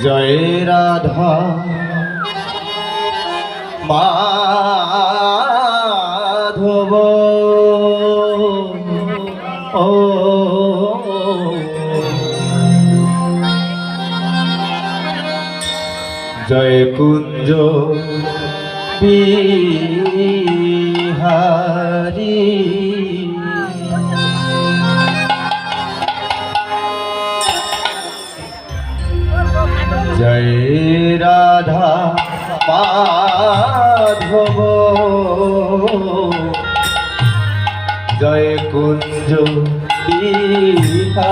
জয় রাধা মাধব ও জয় কুঞ্জ বিহারী জয় রাধা মাধব জয় কুঞ্জ বিহারী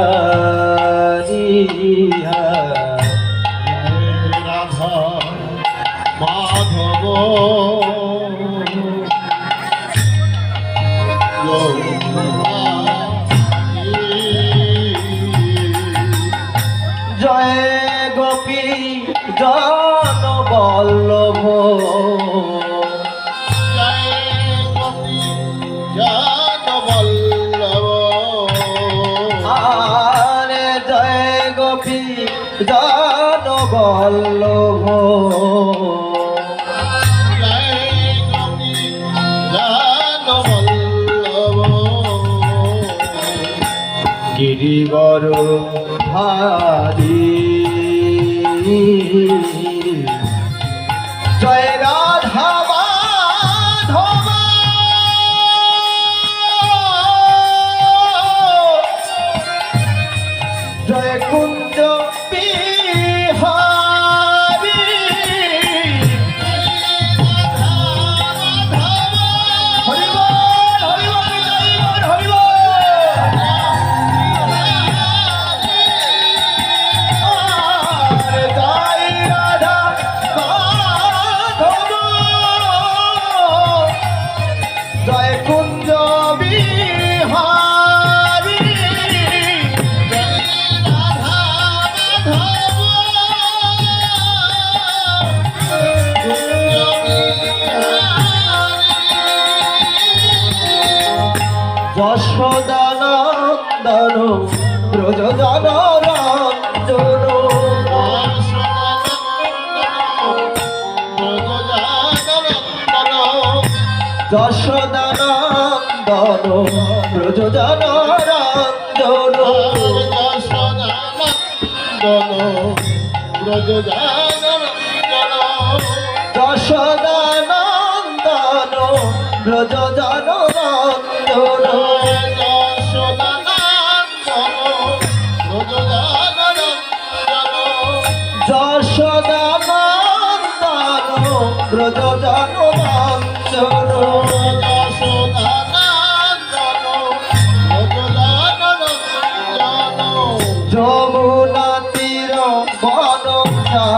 রাধা মাধব জয় গোপী জন বল্লভ আরে জয় গোপী জন বল্লভ গিরিবর ভারী জয় রাধা মাধব জয় কুঞ্জ বিহারী হরি বল হরি বল হরি বল যশোদানন্দন ব্রজ জনরঞ্জন যশোদানন্দন ব্রজ জনরঞ্জন যশোদানন্দন ব্রজ জনরঞ্জন যশোদানন্দন ব্রজ জনরঞ্জন যমুনা তীর বনচারী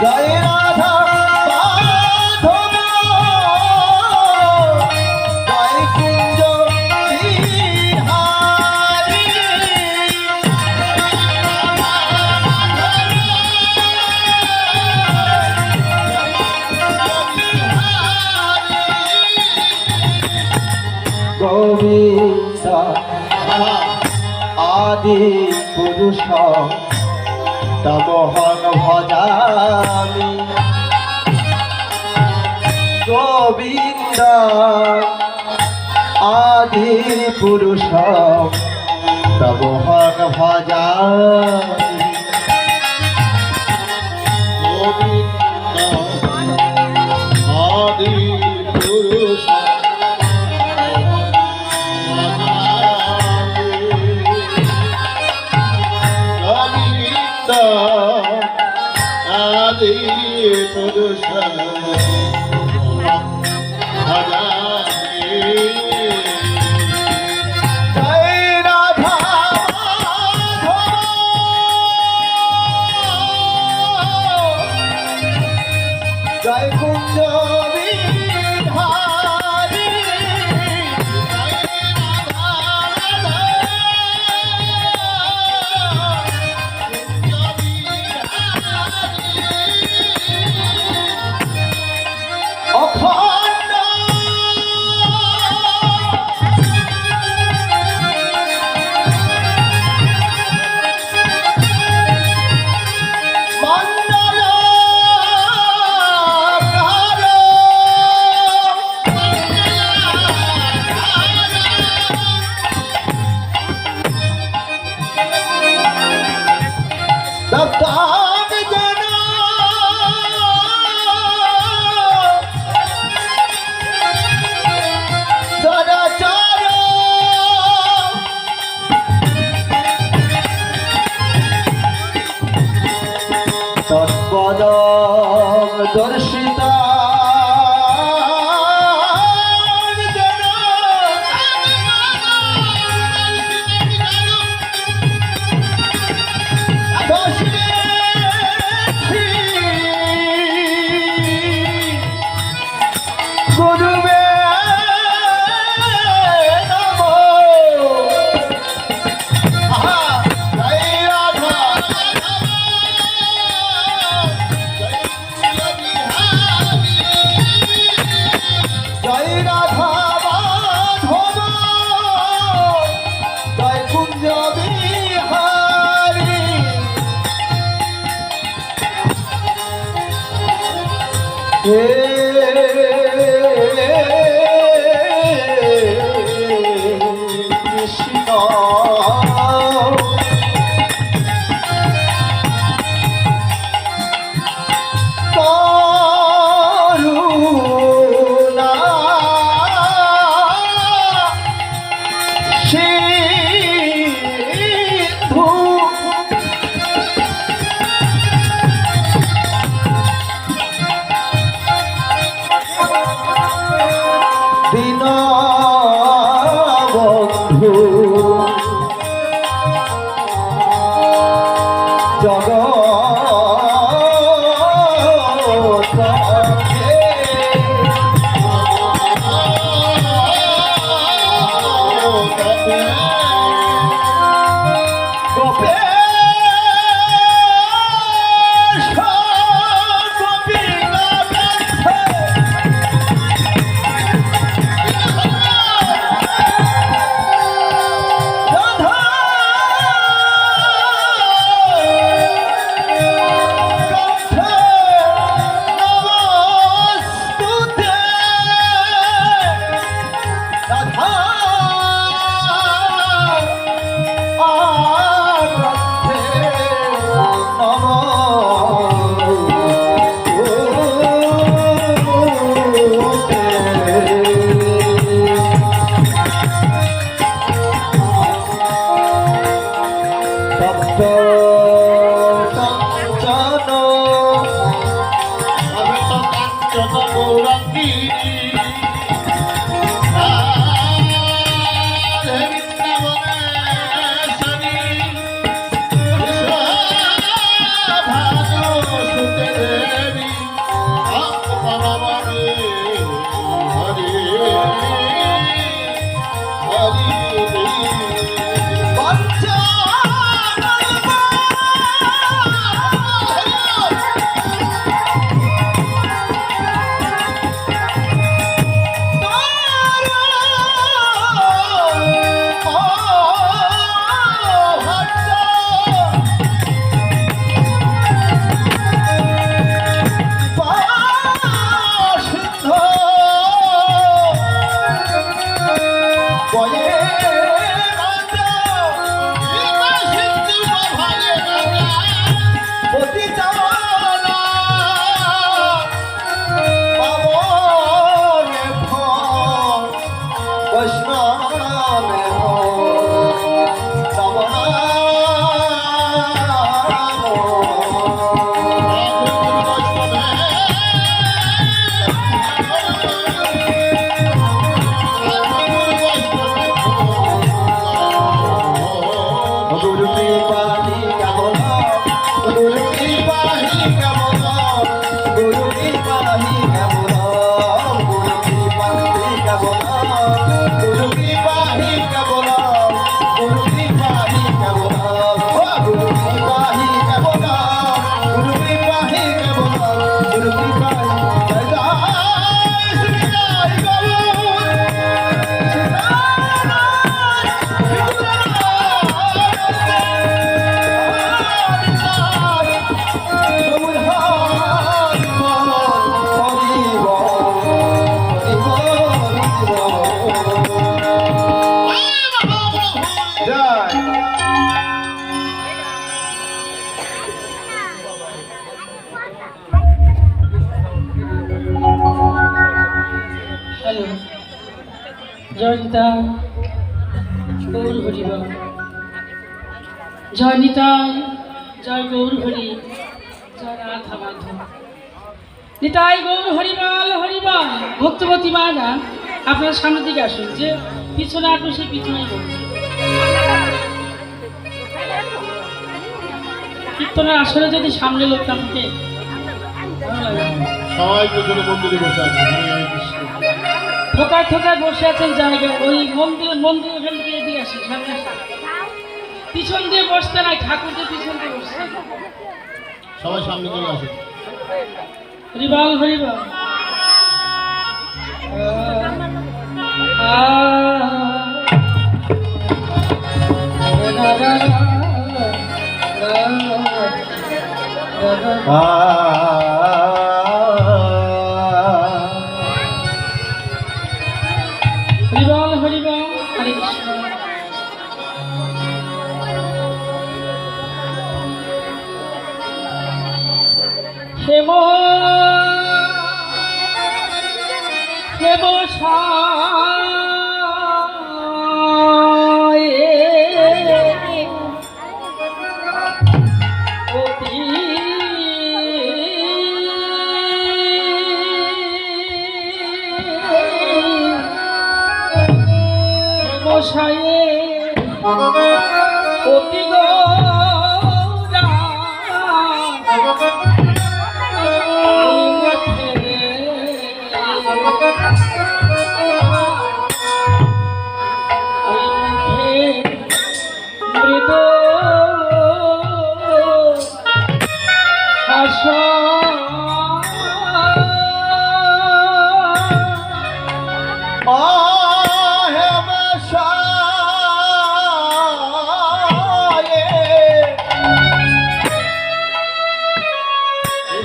জয় রাধা মাধব জয় কুঞ্জ বিহারী গোবিন্দ আদি পুরুষ তমহং ভজামি গোবিন্দ আদি পুরুষ তমহং ভজামি আদি পুরুষ আদি পুরুষ জয় রাধা মাধব জয় কুঞ্জ বিহারী পদম দর্শিতা জয়নিতা গৌর হরি বল। জয়নিতাই জয় গৌর হরি, জয় রাধা মাধব। নিতাই গৌর হরিবল হরিবল। ভক্তবতী মারা আপনার সামনের দিকে আসুন, যে পিছনে আসবে সেই পিছনেই বলুন। কীর্তনের আসলে যদি সামনে লোক থাকে ভালো লাগে। সবাই পেছনে মন্দিরে বসে আছে। হরে কৃষ্ণ। থোকায় থোকায় বসে আছেন জায়গায়, ওই মন্দির ওখান থেকে এদিকে আসেন, সামনে আসেন। পিছন দিয়ে বসতে নাই, ঠাকুরদের পিছন দিয়ে বসতে। সবাই সামনে চলে আসে। হরিবল হরিবল। হরিবল হরিবল। হরে কৃষ্ণ। হেম হেম মশায়ে অতি গৌরা মৃদু হাসা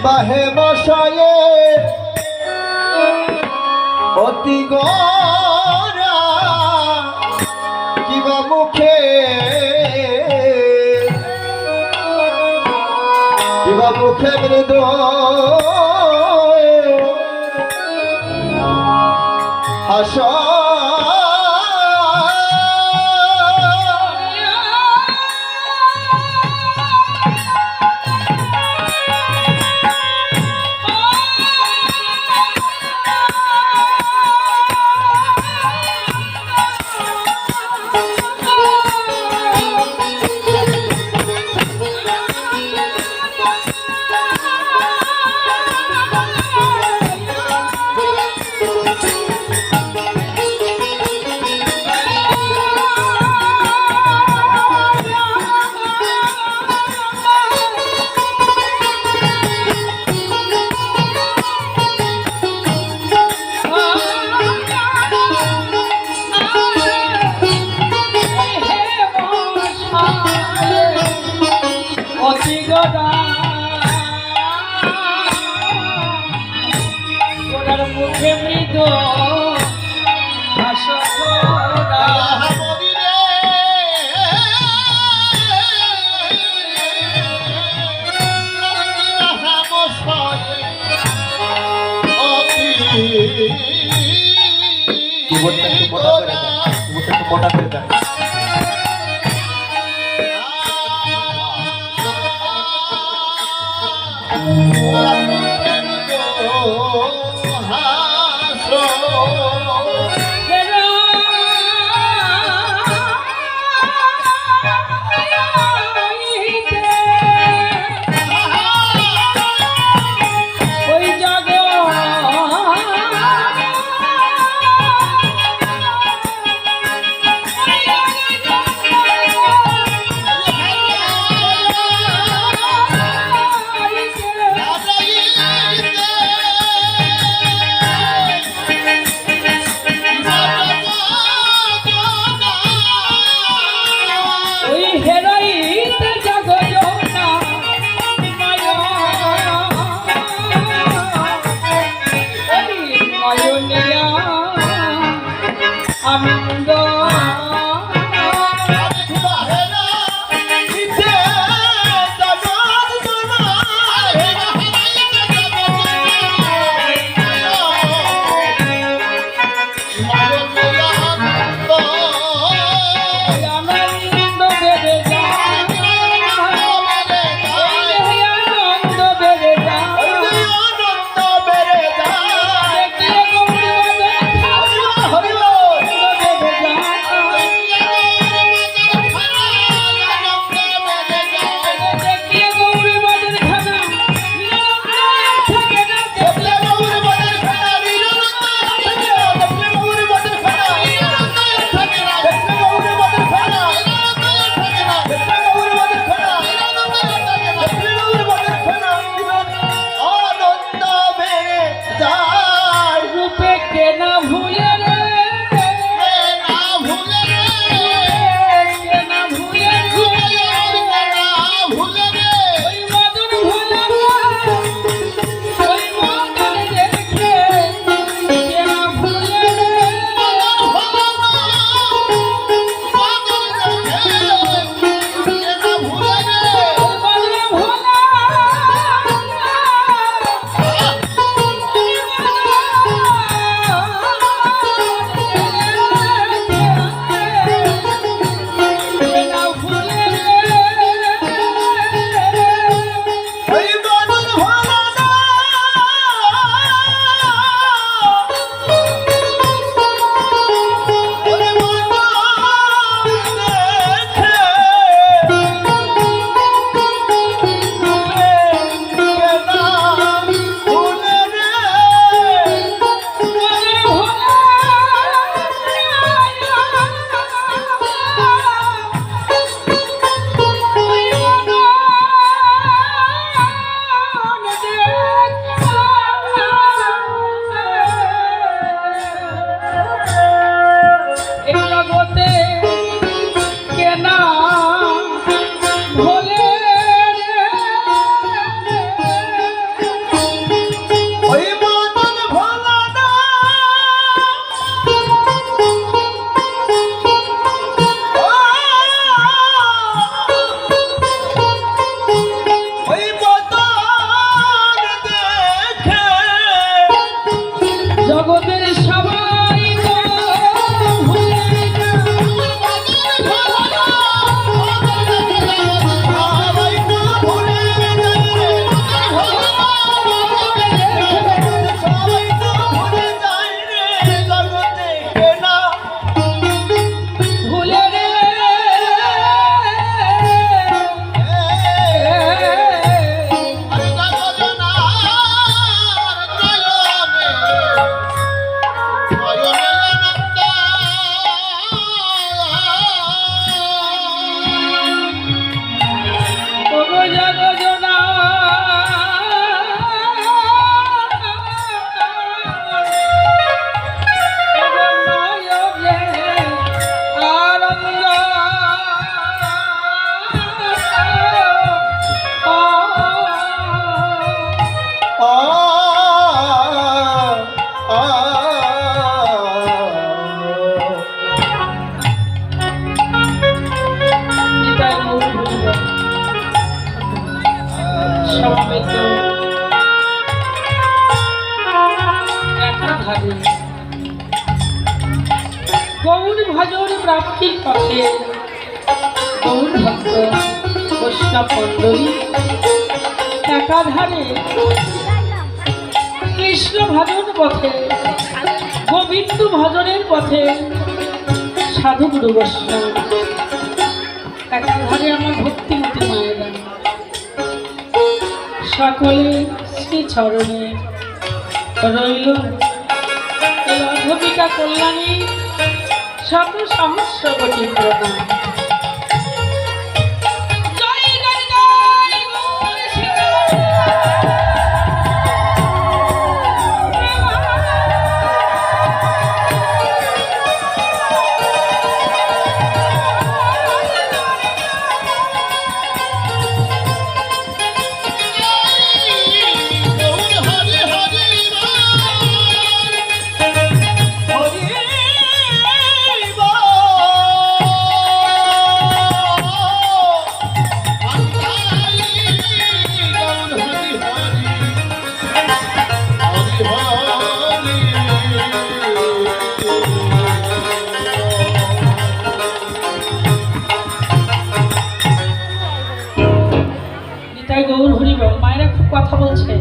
বাহে বসায়ে অতি গৌরা কিবা মুখে মৃদু হাসা ওনার মুখে মৃদু হাসা কিবোর্ডটা একটু মোটা করে দাও, কিবোর্ডটা একটু মোটা করে দাও। রাজা হয়তো একাধারে গৌর ভজন প্রাপ্তির পথে গৌর ভক্ত বৈষ্ণব মণ্ডলী একাধারে কৃষ্ণ ভজন পথে গোবিন্দ ভজনের পথে সাধু গুরু বৈষ্ণব একাধারে আমার ভক্তিমতী মায়েরা সকলে শ্রী চরণে রইল এই অধবিকা কল্যাণী শত সহস্র কোটি প্রণাম। গৌর হরি বল। মায়েরা খুব কথা বলছে,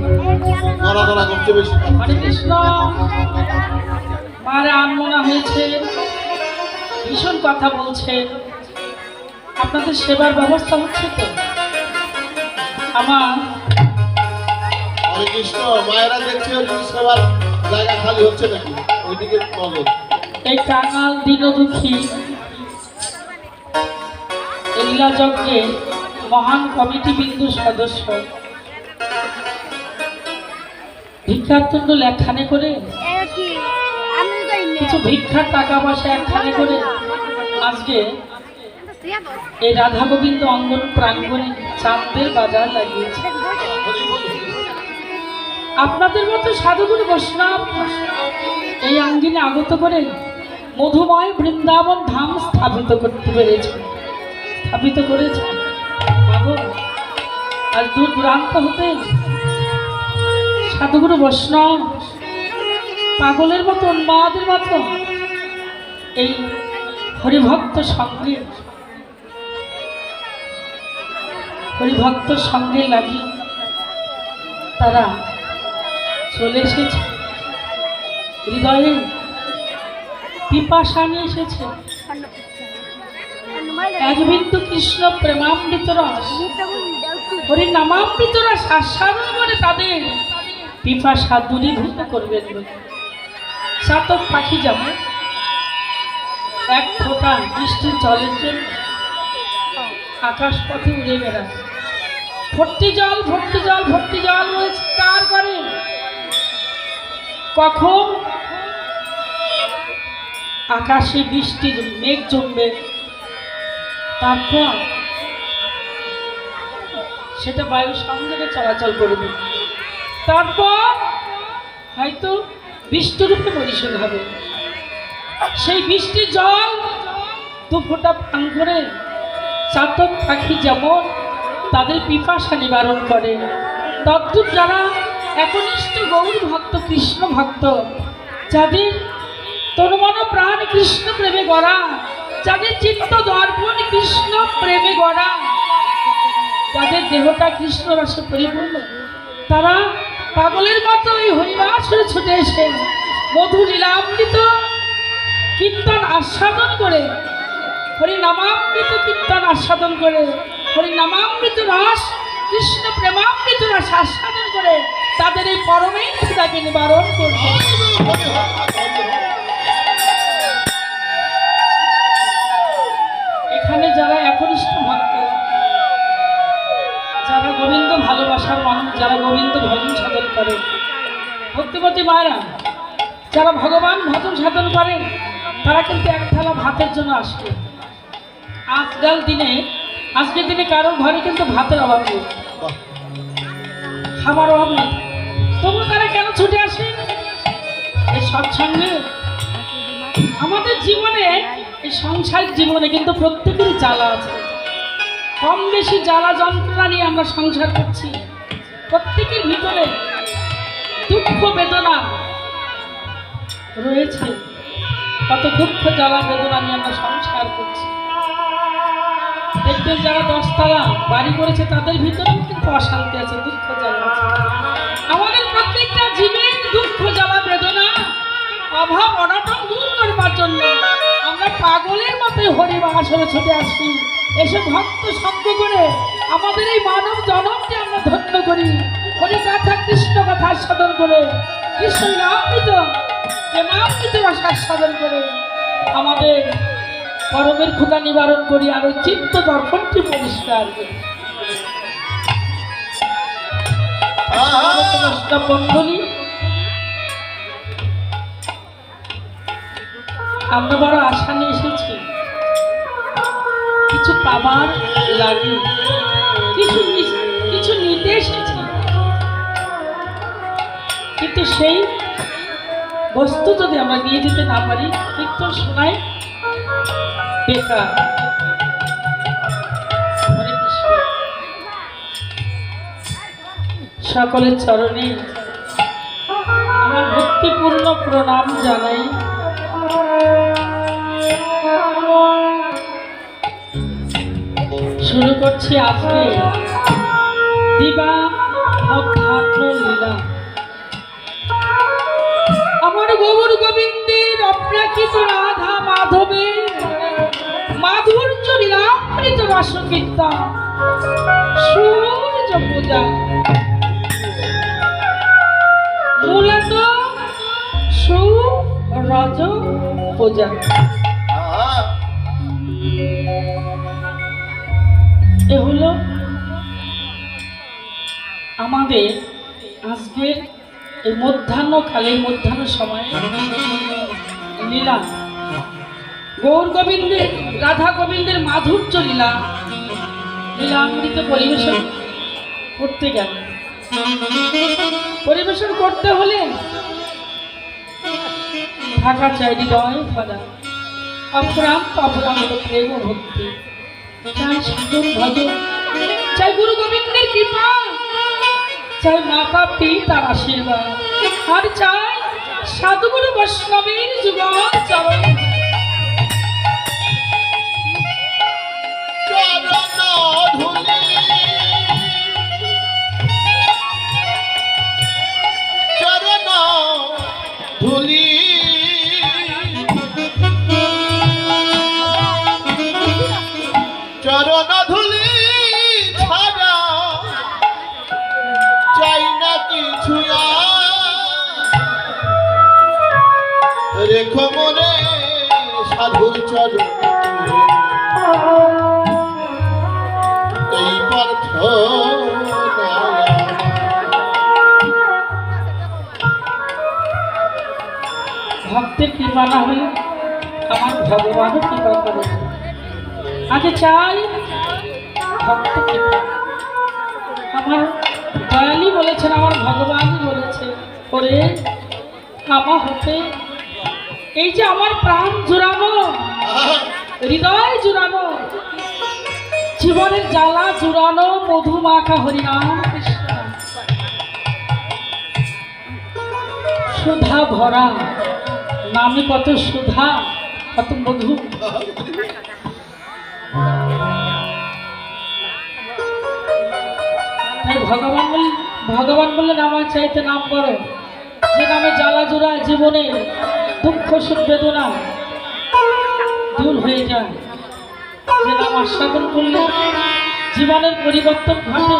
হরে কৃষ্ণ। মায়েরা আনমনা হয়েছে, ভীষণ কথা বলছে। আপনাদের সেবার ব্যবস্থা হচ্ছে তো? আমার হরে কৃষ্ণ। মায়েরা দেখছে সেবার জায়গা খালি হচ্ছে নাকি, ওইদিকে নজর। এই কাঙাল দীনদুঃখী এই লীলা যজ্ঞে মহান কমিটি বিন্দু সদস্য ভিক্ষাতুণ্ড একখানে করে কিছু ভিক্ষার টাকা পয়সা একখানে করে আজকে এই রাধা গোবিন্দ অঙ্গন প্রাঙ্গণে চাঁদের বাজার লাগিয়েছে। আপনাদের মতো সাধুগুরু বৈষ্ণব এই আঙ্গিনে আগত করে মধুময় বৃন্দাবন ধাম স্থাপিত করতে পেরেছে, স্থাপিত করেছে। আর দূর দূরান্ত হতে সাধুগুরু বৈষ্ণব পাগলের মতো উন্মাদের মতো এই হরিভক্ত সঙ্গে লাগি তারা চলে এসেছে, হৃদয়ে পিপাসা নিয়ে এসেছে। এক বিন্দু কৃষ্ণ প্রেমামৃত রস হরি নামামৃত রস আস্বাদন করে তাদের পিপাসা দূরীভূত করবেন বলে চাতক পাখি যেমন এক ফোঁটা বৃষ্টির জলের জন্য আকাশ পথে উড়ে বেড়ায়, ভর্তি জল ভর্তি জল ভর্তি জল বলে চিৎকার করে। কখন আকাশে বৃষ্টির মেঘ জমবে, তারপর সেটা বায়ুর সঙ্গে চলাচল করবে, তারপর হয়তো বৃষ্টিরূপে পরিশোধ হবে। সেই বৃষ্টির জল দু ফোঁটা পান করে চাতক পাখি যেমন তাদের পিপাসা নিবারণ করে, তদ্রূপ যারা একনিষ্ঠ গৌর ভক্ত কৃষ্ণ ভক্ত, যাদের তনুমন প্রাণ কৃষ্ণ প্রেমে গড়া, যাদের চিত্ত দর্পণ কৃষ্ণ প্রেমে গড়া, যাদের দেহটা কৃষ্ণ রসে পরিপূর্ণ, তারা পাগলের মতো ওই হরিবাসরে ছুটে এসে মধু লীলামৃত কীর্তন আস্বাদন করে, হরি নামামৃত কীর্তন আস্বাদন করে, হরি নামামৃত রস কৃষ্ণ প্রেমামৃত রস আস্বাদন করে তাদের এই পরমেই ক্ষুধাকে নিবারণ করবে। এখানে যারা একনিষ্ঠ ভক্ত, যারা গোবিন্দ ভালোবাসার মানুষ, যারা গোবিন্দ ভজন সাধন করে, ভক্তিমতী মায়েরা যারা ভগবান ভজন সাধন করেন, তারা কিন্তু এক থালা ভাতের জন্য আসবে। আজকের দিনে কারোর ঘরে কিন্তু ভাতের অভাব নেই, খাবার অভাব নেই, তবু তারা কেন ছুটে আসে এই সৎসঙ্গে? আমাদের জীবনে, এই সংসার জীবনে কিন্তু প্রত্যেকেরই জ্বালা আছে, কম বেশি জ্বালা যন্ত্রণা নিয়ে আমরা সংসার করছি। প্রত্যেকের ভিতরে দুঃখ বেদনা রয়েছে। কত দুঃখ জ্বালা বেদনা নিয়ে আমরা সংসার করছি। দেখবেন যারা 10 তলা বাড়ি করেছে তাদের ভিতরেও কিন্তু অশান্তি আছে, দুঃখ জ্বালা আছে। আমাদের প্রত্যেকটা জীবের দুঃখ জ্বালা বেদনা অভাব অনটন দূর করবার জন্য আমরা পাগলের মতোই হরিবাসরে ছুটে আসি। এসে ভক্ত সঙ্গ করে আমাদের এই মানব জনমকে আমরা ধন্য করি। হরি কথা কৃষ্ণ কথা সাধন করে, কৃষ্ণ নামৃত প্রেমামৃত ভাষা সাধন করে আমাদের পরমের ক্ষুধা নিবারণ করি, আর ওই চিত্ত দর্পণটি পরিষ্কার করি। মণ্ডলী, আমরা বড় আশা নিয়ে এসেছি, কিছু পাবার লাগে, কিছু নিতে এসেছি, কিন্তু সেই বস্তু যদি আমরা নিয়ে যেতে না পারি কীর্তন শোনাই বেকার। হরে কৃষ্ণ। সকলের চরণে আমার ভক্তিপূর্ণ প্রণাম জানাই। শুরু করছি আজকে দিবা মধ্যাহ্ন লীলা। আমার গৌর গোবিন্দের অপ্রাকৃত রাধা মাধবের মাধুর্য লীলামৃত রস কীর্তন সূর্য পূজা, মূলত সূরজ পূজা। এ হলো আমাদের আজকের এই মধ্যাহ্নকালের মধ্যাহ্ন সময়ে লীলা। গৌর গোবিন্দের রাধা গোবিন্দের মাধুর্য লীলা লীলামৃত পরিবেশন করতে গেল, পরিবেশন করতে হলে থাকা চাই হৃদয় ভরা অপ্রান্ত অপরান্ত প্রেম ও ভক্তি, চাই সাধন ভজন, চাই গুরু গোবিন্দের কৃপা, চাই মাতা পিতার আশীর্বাদ, আর চাই সাধুগুরু বৈষ্ণবের যুগল চরণ। চরণ ধুলি ছাড়া চাই না কিছু, রেখো মনে সাধুর চরণ এই প্রার্থনা। ভক্তের কৃপা না হলে আমার ভগবানও কৃপা করে। আগে চাই ভক্ত কৃপা। আমার দয়ালই বলেছেন, আমার ভগবানই বলেছে, ওরে আমার হতে এই যে আমার প্রাণ জুড়ানো, হৃদয় জুড়ানো, জীবনের জ্বালা জুড়ানো মধু মাখা হরিনাম কৃষ্ণ, সুধা ভরা নামে কত সুধা কত মধু। তাই ভগবান বললেন আমার চাইতে নাম করো, যে নামে জ্বালা জোড়া জীবনে দুঃখ সুখ বেদনা দূর হয়ে যায়, যে নাম আস্বাদন করলে জীবনের পরিবর্তন ঘটে,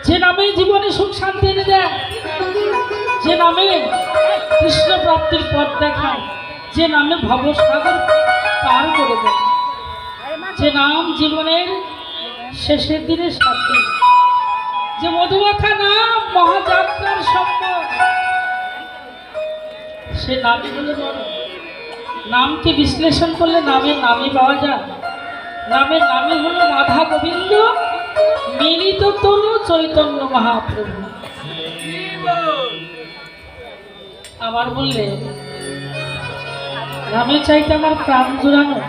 যে নামে জীবনে সুখ শান্তি এনে দেয়, যে নামে কৃষ্ণ প্রাপ্তির পথ দেখায়, যে নামে ভবসাগর পার করে দেয়, যে নাম জীবনের শেষের দিনের সাথে, যে মধুমাখা নাম মহাযাত্রার সম্পদ, সে নামই হলো বড়। নামকে বিশ্লেষণ করলে নামের নামই পাওয়া যায়। নামের নামই হলো রাধা গোবিন্দ মিলিত তনু চৈতন্য মহাপ্রভু। আবার বললে নামের চাইতে আমার প্রাণ জুড়ানো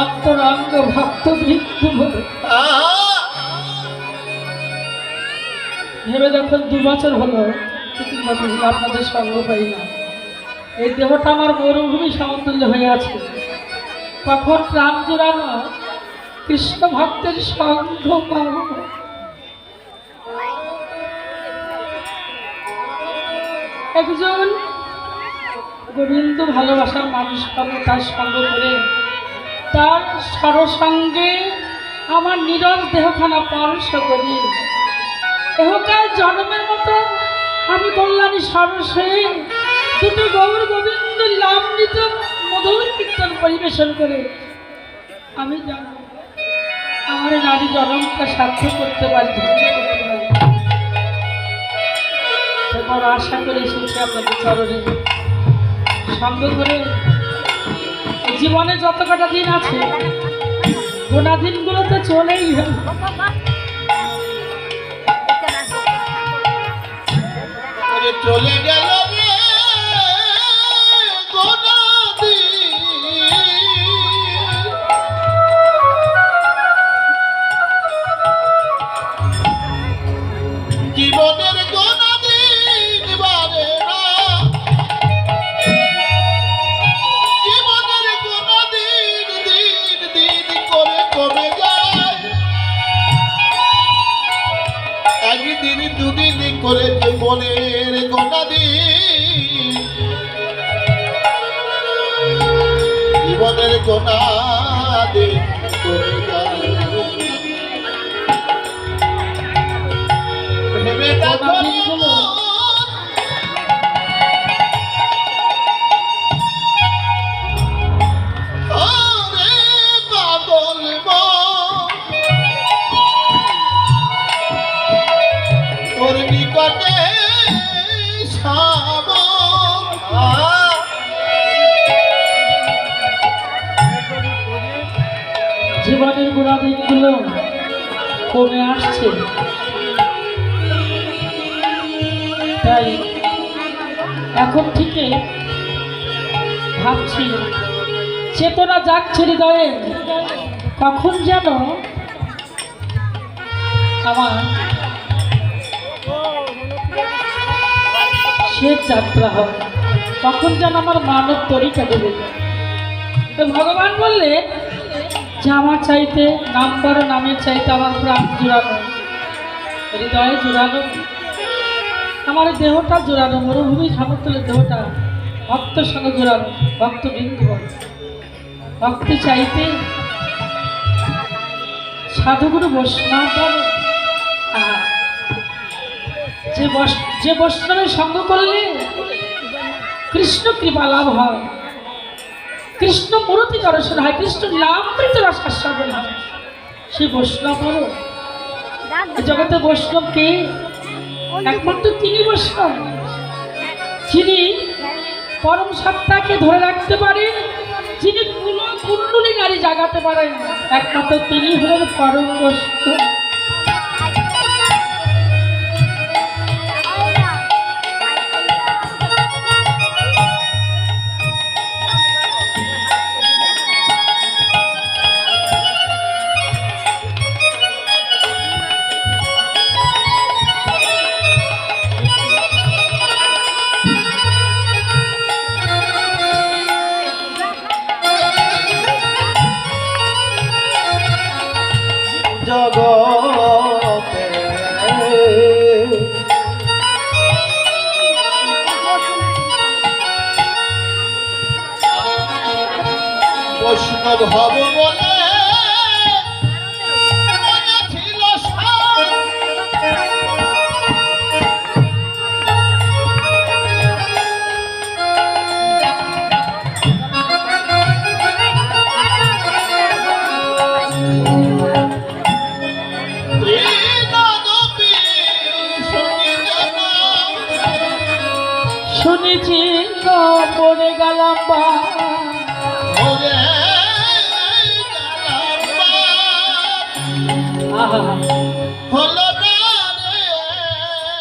অন্তরঙ্গ ভক্ত বৃদ্ধ ভেবে দেখুন 2 বছর হলো 3 বছর হলো আপনাদের সঙ্গ পাই না। এই দেহটা আমার মরুভূমি সমতুল্য হয়ে আছে। কখন প্রাণ জোড়ানো কৃষ্ণ ভক্তের সঙ্গ পাবো। একজন গোবিন্দ ভালোবাসার মানুষ পাবো, তার সঙ্গ করে তার সরসঙ্গে আমার নীরব দেহখানা স্পর্শ করি। এহকাল জন্মের মতো আমি কল্যাণী সরসে দুটো গৌর গোবিন্দ লামৃত মধুর কীর্তন পরিবেশন করে আমি জানি আমার নারী জন্মটা সার্থক করতে পারি, ধন্য করতে পারি। বড় আশা করে এসেছি আপনাদের চরণে সঙ্গ করে। জীবনে যত কটা দিন আছে গোনা দিনগুলো তো চলেই গেল। চলে গেল রে গোনা দিন, জীবনের গোনা দিন বারে না, জীবনের গোনা দিন দিন দিন করে কমে যায়। একদিন দুদিন করে জীবনের গোনা দিন, জীবনের গোনা দিন কমে যায়। ভেবে দেখো পাগল তোর নিকটে জীবনের গোড়া দিনগুলো কমে আসছে, তাই এখন থেকে ভাবছি চেতনা যাচ্ছে হৃদয়ে, কখন যেন আমার শেষ যাত্রা হবে, কখন যেন আমার মানব তরিকা দেবে। তো ভগবান বললেন যে আমার চাইতে নাম বড়, নামের চাইতে আমার প্রাণ জোড়ানো, হৃদয়ে জোড়ানো, আমার দেহটা জোড়ানো, মরুভূমি সমতুল্য দেহটা ভক্তের সঙ্গে জোড়ানো। ভক্তবৃন্দ ভক্তি চাইতে সাধুগুরু বৈষ্ণব বলে, যে বৈষ্ণবের সঙ্গ করলে কৃষ্ণ কৃপা লাভ হয়, কৃষ্ণ মূর্তি দর্শন হয়, কৃষ্ণ লামৃত রসাস্বাদন হয়, সে বৈষ্ণব বলো। জগতে বৈষ্ণব কে? একমাত্র তিনি বৈষ্ণব, যিনি পরম সত্তাকে ধরে রাখতে পারেন, যিনি কুণ্ডলী নারী জাগাতে পারেন, একমাত্র তিনি হলেন পরম বৈষ্ণব। জগতে বৈষ্ণব হব বলে মনে ছিল সার, শুনেছি পড়ে গেলাম বা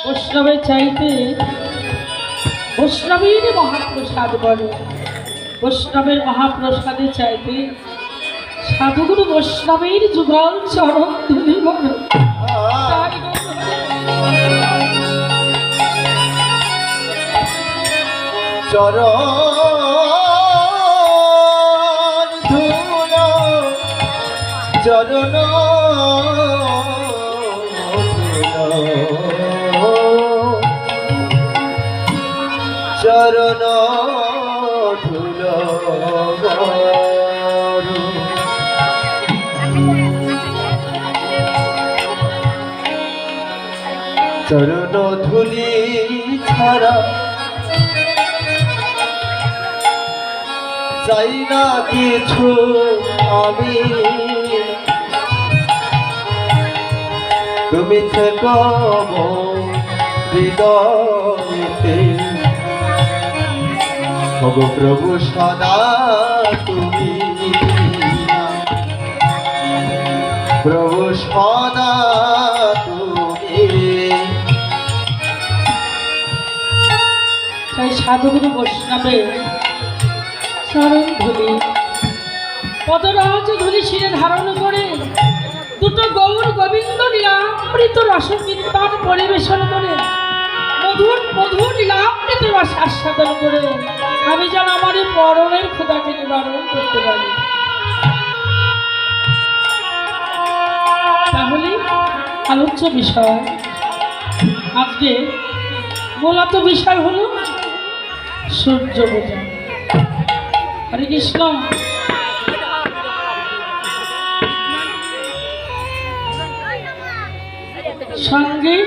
বৈষ্ণবের চাইতে বৈষ্ণবের মহাপ্রসাদ বলে, বৈষ্ণবের মহাপ্রসাদের চাইতে সাধুগুরু বৈষ্ণবের যুগল চরণ ধুলি বলে। তাই চরণ ধুলো চরণ চরণ ধুলো চরণ ধুলি ছাড়া চাই না কিছু আমি তুমি থেকো হৃদয়েতে ওগো প্রভু সদা তুমি প্রভু সদা তুমি তাই সাধুগুরু বৈষ্ণবে চরণ ধুলি পদরাজ ধুলি শিরে ধারণ করে দুটো গৌর গোবিন্দ লীলামৃত রস কীর্তন পরিবেশন করে মধুর মধুর লীলামৃত রস আস্বাদন করে আমি যেন আমার এই পরমের ক্ষুধাকে নিবারণ করতে পারি। তাহলে আলোচ্য বিষয় আজকে মূলত বিষয় হলো সূর্য পূজা। হরে কৃষ্ণ। সঙ্গে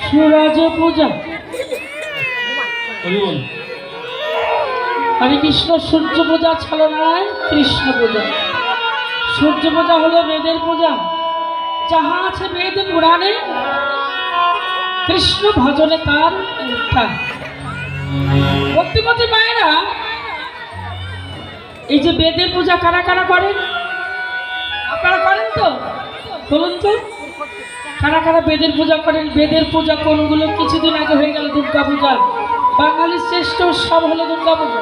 সূরজ পূজা। হরে কৃষ্ণ। সূর্য পূজা ছলনায় কৃষ্ণ পূজা। সূর্য পূজা হলো বেদের পূজা, যাহা আছে বেদ পুরাণে কৃষ্ণ ভজনে তার উত্থান। ভক্তিমতী মায়েরা এই যে বেদের পূজা কারা কারা করেন? আপনারা করেন তো? বলুন তো কারা কারা বেদের পূজা করেন? বেদের পূজা কোনগুলো? কিছুদিন আগে হয়ে গেল দুর্গা পূজা, বাঙালির শ্রেষ্ঠ উৎসব হলো দুর্গা পূজা।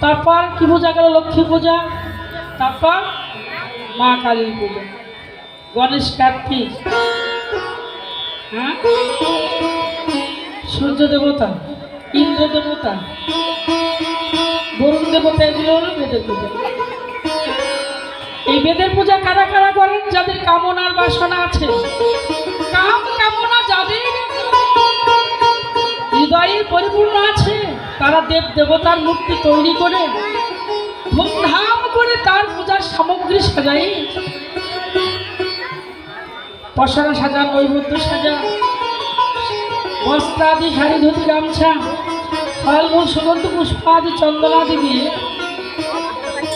তারপর কি পূজা গেল? লক্ষ্মী পূজা। তারপর মা কালীর পূজা, গণেশ কার্তিক, হ্যাঁ, সূর্য দেবতা, ইন্দ্র দেবতা, বরুণ দেবতা, এগুলো হলো বেদের পূজা। এই বেদের পূজা কারা কারা করেন? যাদের কামনার বাসনা আছে, কাম কামনা যাদের হৃদয়ে পরিপূর্ণ আছে, তারা দেব দেবতার মূর্তি তৈরি করে ধুমধাম করে তার পূজার সামগ্রী সাজাই, পশরা সাজা, নৈবেদ্য সাজা, বস্ত্র আদি, শাড়ি ধুতি গামছা, ফলমূল, সুগন্ধ পুষ্প আদি, চন্দনাদি দিয়ে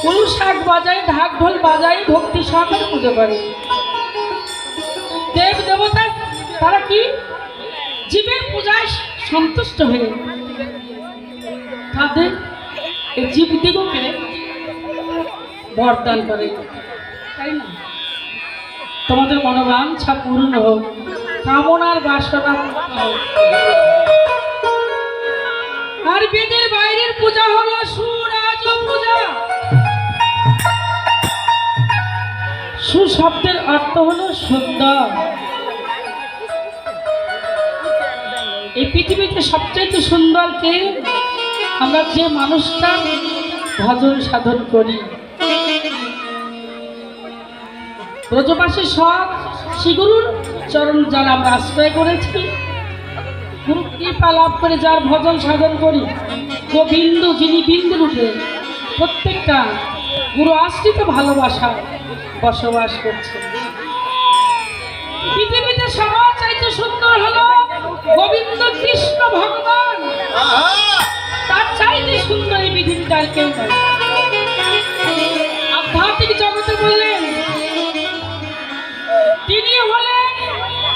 কুলু শাক বাজায়, ঢাক ঢোল বাজায়, ভক্তি সহকারে পুজো করে। দেব দেবতা তারা কি জীবের পূজায় সন্তুষ্ট হয়ে তাদের এই জীবদিগকে বরদান করে, তাই না? তোমাদের মনোবাঞ্ছা পূর্ণ হোক, কামনার বাসনা মুক্ত হোক। আর বেদের বাইরের পূজা হলো সুরাজ পূজা। সুশব্দের অর্থ হলো সুন্দর। এই পৃথিবীতে সবচেয়ে সুন্দর কে? আমরা যে মানুষটা ভজন সাধন করি। ব্রজবাসী সব শ্রীগুরুর চরণ যারা আমরা আশ্রয় করেছি, গুরু কৃপা লাভ করে যার ভজন সাধন করি, গোবিন্দ যিনি বিন্দু রূপে প্রত্যেকটা গুরু আশ্রিত ভালোবাসা বসবাস করছে। পৃথিবীতে সবার চাইতে সুন্দর হলো গোবিন্দ কৃষ্ণ ভগবান। তার চাইতে সুন্দর এই পৃথিবীতে আর কেউ নাই। আধ্যাত্মিক জগতে বললেন তিনি হলেন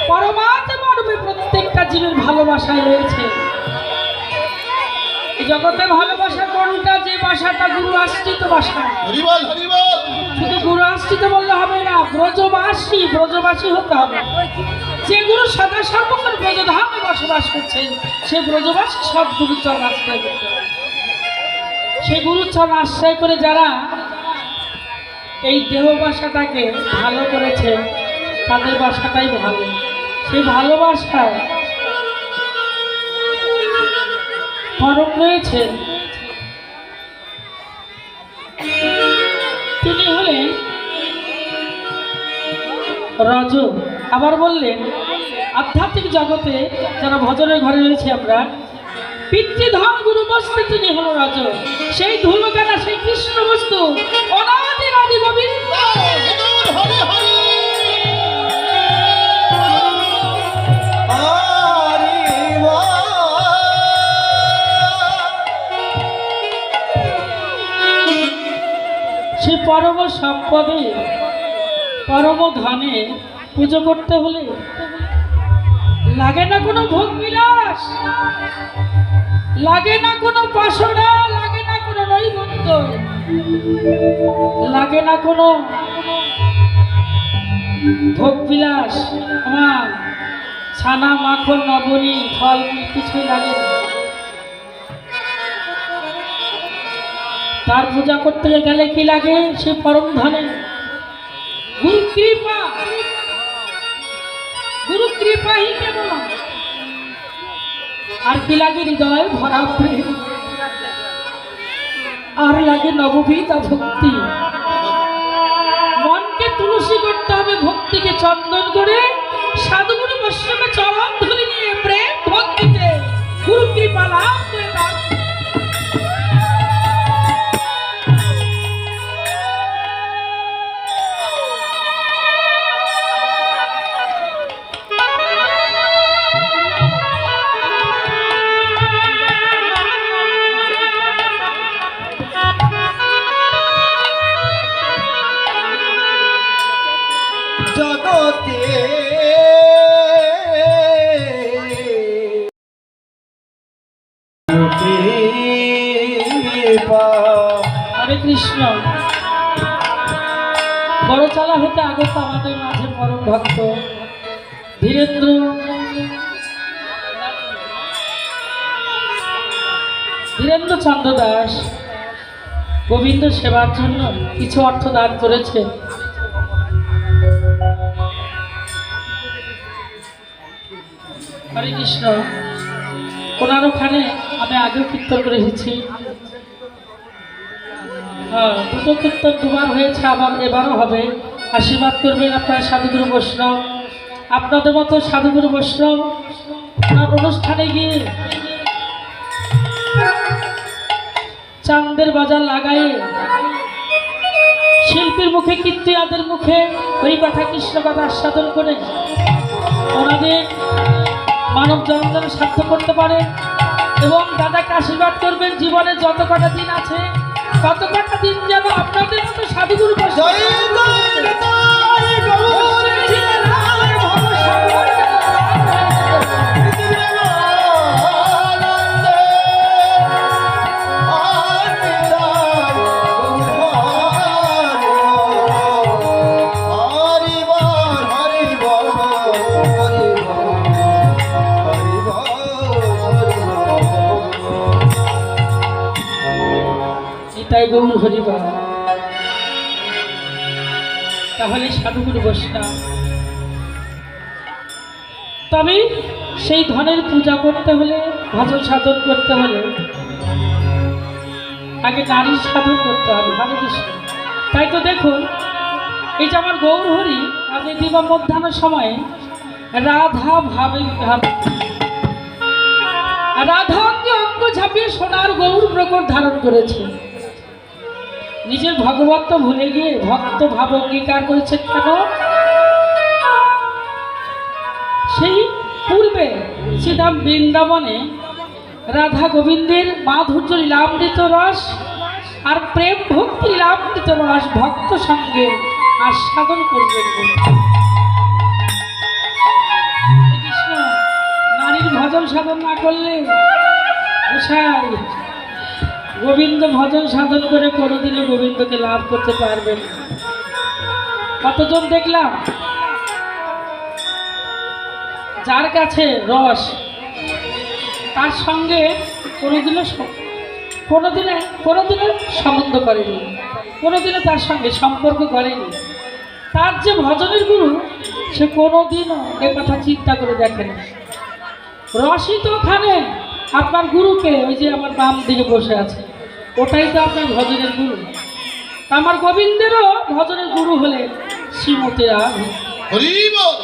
পরমাত্মা রূপে প্রত্যেকটা জীবের ভালোবাসায় রয়েছে। এই জগতে ভালোবাসা কোনটা? যে বাসাটা গুরু আশ্রিত বাসা। শুধু গুরু আশ্রিত বললে হবে না, ব্রজবাসী, ব্রজবাসী হতে হবে। যে গুরু সদা সর্বক্ষণ ব্রজধামে বসবাস করছেন, সে ব্রজবাসী সব গুরুচরণ আশ্রয় করতে হবে। সেই গুরুচরণ আশ্রয় করে যারা এই দেহ বাসাটাকে ভালো করেছে, তাদের বাসাটাই ভালো। সেই ভালোবাসায় পরম রয়েছেন, তিনি হলেন রজ। আবার বললেন আধ্যাত্মিক জগতে যারা ভজনের ঘরে রয়েছে আমরা, পিতৃধন গুরু বস্তু তিনি হলো রজ। সেই ধুলোকেনা, সেই কৃষ্ণ বস্তু, অনাদি আদি গোবিন্দ। হরি হরি সে পরম সম্পদে পরম ধনে পুজো করতে হলে লাগে না কোনো ভোগ বিলাস, লাগে না কোনো বাসনা, লাগে না কোনো নৈবত্য, লাগে না কোনো ভোগ বিলাস। আমার ছানা মাখন নবনী ফল কিছুই লাগে না। তার পূজা করতে গেলে কি লাগে? সে পরম ধনে গুরু কৃপা, গুরু কৃপাই কেবল। আর কি লাগে? হৃদয় ভরা প্রেম, আর লাগে নববিধা ভক্তি। মনকে তুলসী করতে হবে, ভক্তিকে চন্দন করে, সাধুগুরু বৈষ্ণবে চরণ ধরে নিয়ে প্রেম ভক্তিতে গুরু কৃপা লাভ করে দাও। জগতে হরে কৃষ্ণ। বড়চালা হতে আগত আমাদের মাঝে পরম ভক্ত ধীরেন্দ্র চন্দ্র দাস গোবিন্দ সেবার জন্য কিছু অর্থ দান করেছে। হরে কৃষ্ণ। ওনার ওখানে আমি আগেও কীর্তন করে এসেছি। হ্যাঁ, দুটো কীর্তন দুবার হয়েছে, আবার এবারও হবে। আশীর্বাদ করবেন আপনার সাধুগুরু বৈষ্ণব, আপনাদের মতো সাধুগুরু বৈষ্ণব ওনার অনুষ্ঠানে গিয়ে চাঁদের বাজার লাগায়ে শিল্পীর মুখে, কীর্তিয়াদের মুখে ওই কথা কৃষ্ণ কথা আস্বাদন করে ওনাদের মানব জন্মের সাধ্য করতে পারে। এবং দাদাকে আশীর্বাদ করবেন, জীবনে যত কটা দিন আছে তত কটা দিন যেন আপনাদের মতো সাধুগুরু তাই গৌর হরিবল। তাহলে সাধুগুরু বৈষ্ণব। তবে সেই ধনের পূজা করতে হলে, ভজন সাধন করতে হলে আগে নারীর সাধন করতে হবে। হরে কৃষ্ণ। তাই তো দেখুন, এই যে আমার গৌর হরি আজ এই দিবা মধ্যাহ্নের সময়ে রাধা রাধা অঙ্গে অঙ্গ ঝাঁপিয়ে সোনার গৌর প্রকট ধারণ করেছে। নিজের ভগবত ভুলে গিয়ে ভক্ত ভাব অঙ্গীকার করেছে। কেন? সেই পূর্বে শ্রীধাম বৃন্দাবনে রাধা গোবিন্দের মাধুর্য লীলামৃত রস আর প্রেম ভক্তি লীলামৃত রস ভক্ত সঙ্গে আস্বাদন করবেন। কৃষ্ণ নারীর ভজন সাধন না করলে গোসাই গোবিন্দ ভজন সাধন করে কোনোদিনও গোবিন্দকে লাভ করতে পারবেন। কতজন দেখলাম যার কাছে রস, তার সঙ্গে কোনোদিনও সম্বন্ধ করেনি, কোনোদিনও তার সঙ্গে সম্পর্ক করেনি। তার যে ভজনের গুরু, সে কোনোদিনও এ কথা চিন্তা করে দেখেনি। রসই তো ওখানে, আপনার গুরুকে, ওই যে আমার বাম দিকে বসে আছে, ওটাই তো আপনার ভজনের গুরু। আমার গোবিন্দেরও ভজনের গুরু হলেন শ্রীমতী রাধা। হরি বল।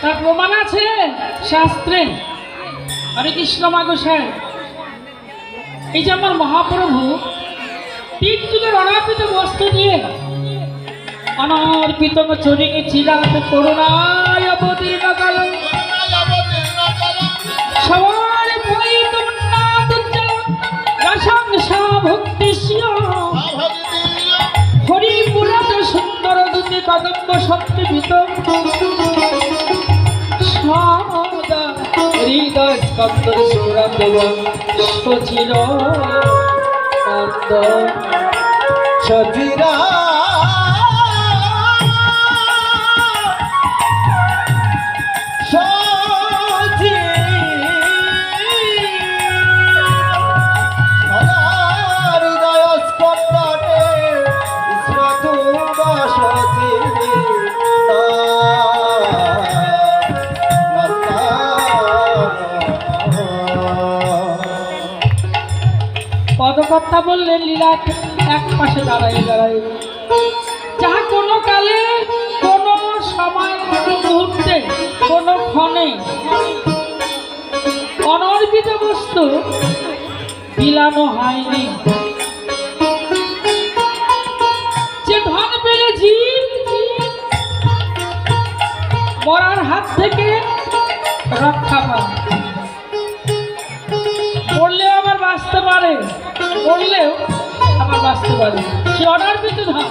তার প্রমাণ আছে শাস্ত্রে। হরে কৃষ্ণ মাগোসাই, এই যে আমার মহাপ্রভু 3 যুগের অনার্পিত বস্তু নিয়ে অনর্পিত চরিণী চিরাত করুণায় অবতীর্ণ কাল সবার পরিত উন্নাত উজ্জ্বল রসংসা ভক্তিস্য হরি পুরাত সুন্দর দুটি কদম্ব সত্যবিত সদা হৃদয় স্কন্দর সুরদেব সচির সজিরা সজি হৃদয় স্পন্দনে স্মৃতুব সজি পদকর্তা বললেন লীলা এক পাশে দাঁড়াই দাঁড়াই, যাহা কোনো কালে কোনো সময় কোনো মুহূর্তে কোনো ক্ষণে অনর্পিত বস্তু বিলানো হয়নি। যে ধন পেলে জীব মরার হাত থেকে রক্ষা পায়, পড়লেও আবার বাঁচতে পারে, পড়লেও আবার বাঁচতে পারে, সে অনর্পিত ধন।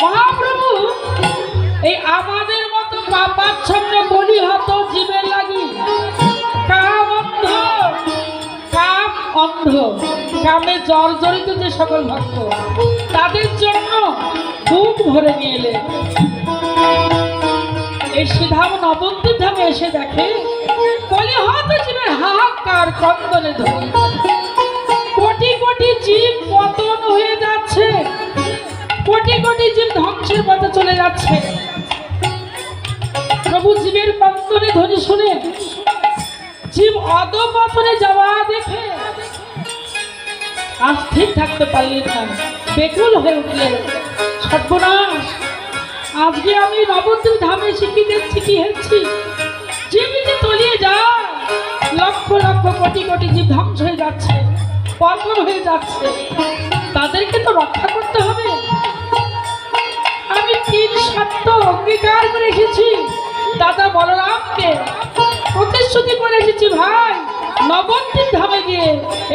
মহাপ্রভু এই আমাদের মতো পাপাচ্ছন্ন বলি হত জীবের লাগি কাম অন্ধ, কাম অন্ধ, কামে জর্জরিত যে সকল ভক্ত, তাদের জন্য বুক ভরে নিয়ে এলেন। এই শ্রীধাম নবদ্বীপ ধামে এসে দেখে বলি হত জীবের হাহাকার কন্দনে ধরে কোটি কোটি জীব পতন হয়ে যাচ্ছে, কোটি কোটি জীব ধ্বংসের পথে চলে যাচ্ছে। প্রভু জীবের কন্দনে ধ্বনি শুনে জীব অধঃপতনে যাওয়া দেখে আজ ঠিক থাকতে পারলেন না, বেকুল হয়ে উঠলেন। সর্বনাশ, আজকে আমি নবদ্বীপ ধামে শিখি দেখছি কি হচ্ছি, জীবিতে তলিয়ে যায়, লক্ষ লক্ষ কোটি কোটি জীব ধ্বংস হয়ে যাচ্ছে, পতন হয়ে যাচ্ছে, তাদেরকে তো রক্ষা করতে হবে। আমি 3 সত্য অঙ্গীকার করে এসেছি, দাদা বলরামকে প্রতিশ্রুতি করে এসেছি, ভাই নবদ্বীপ ধামে গিয়ে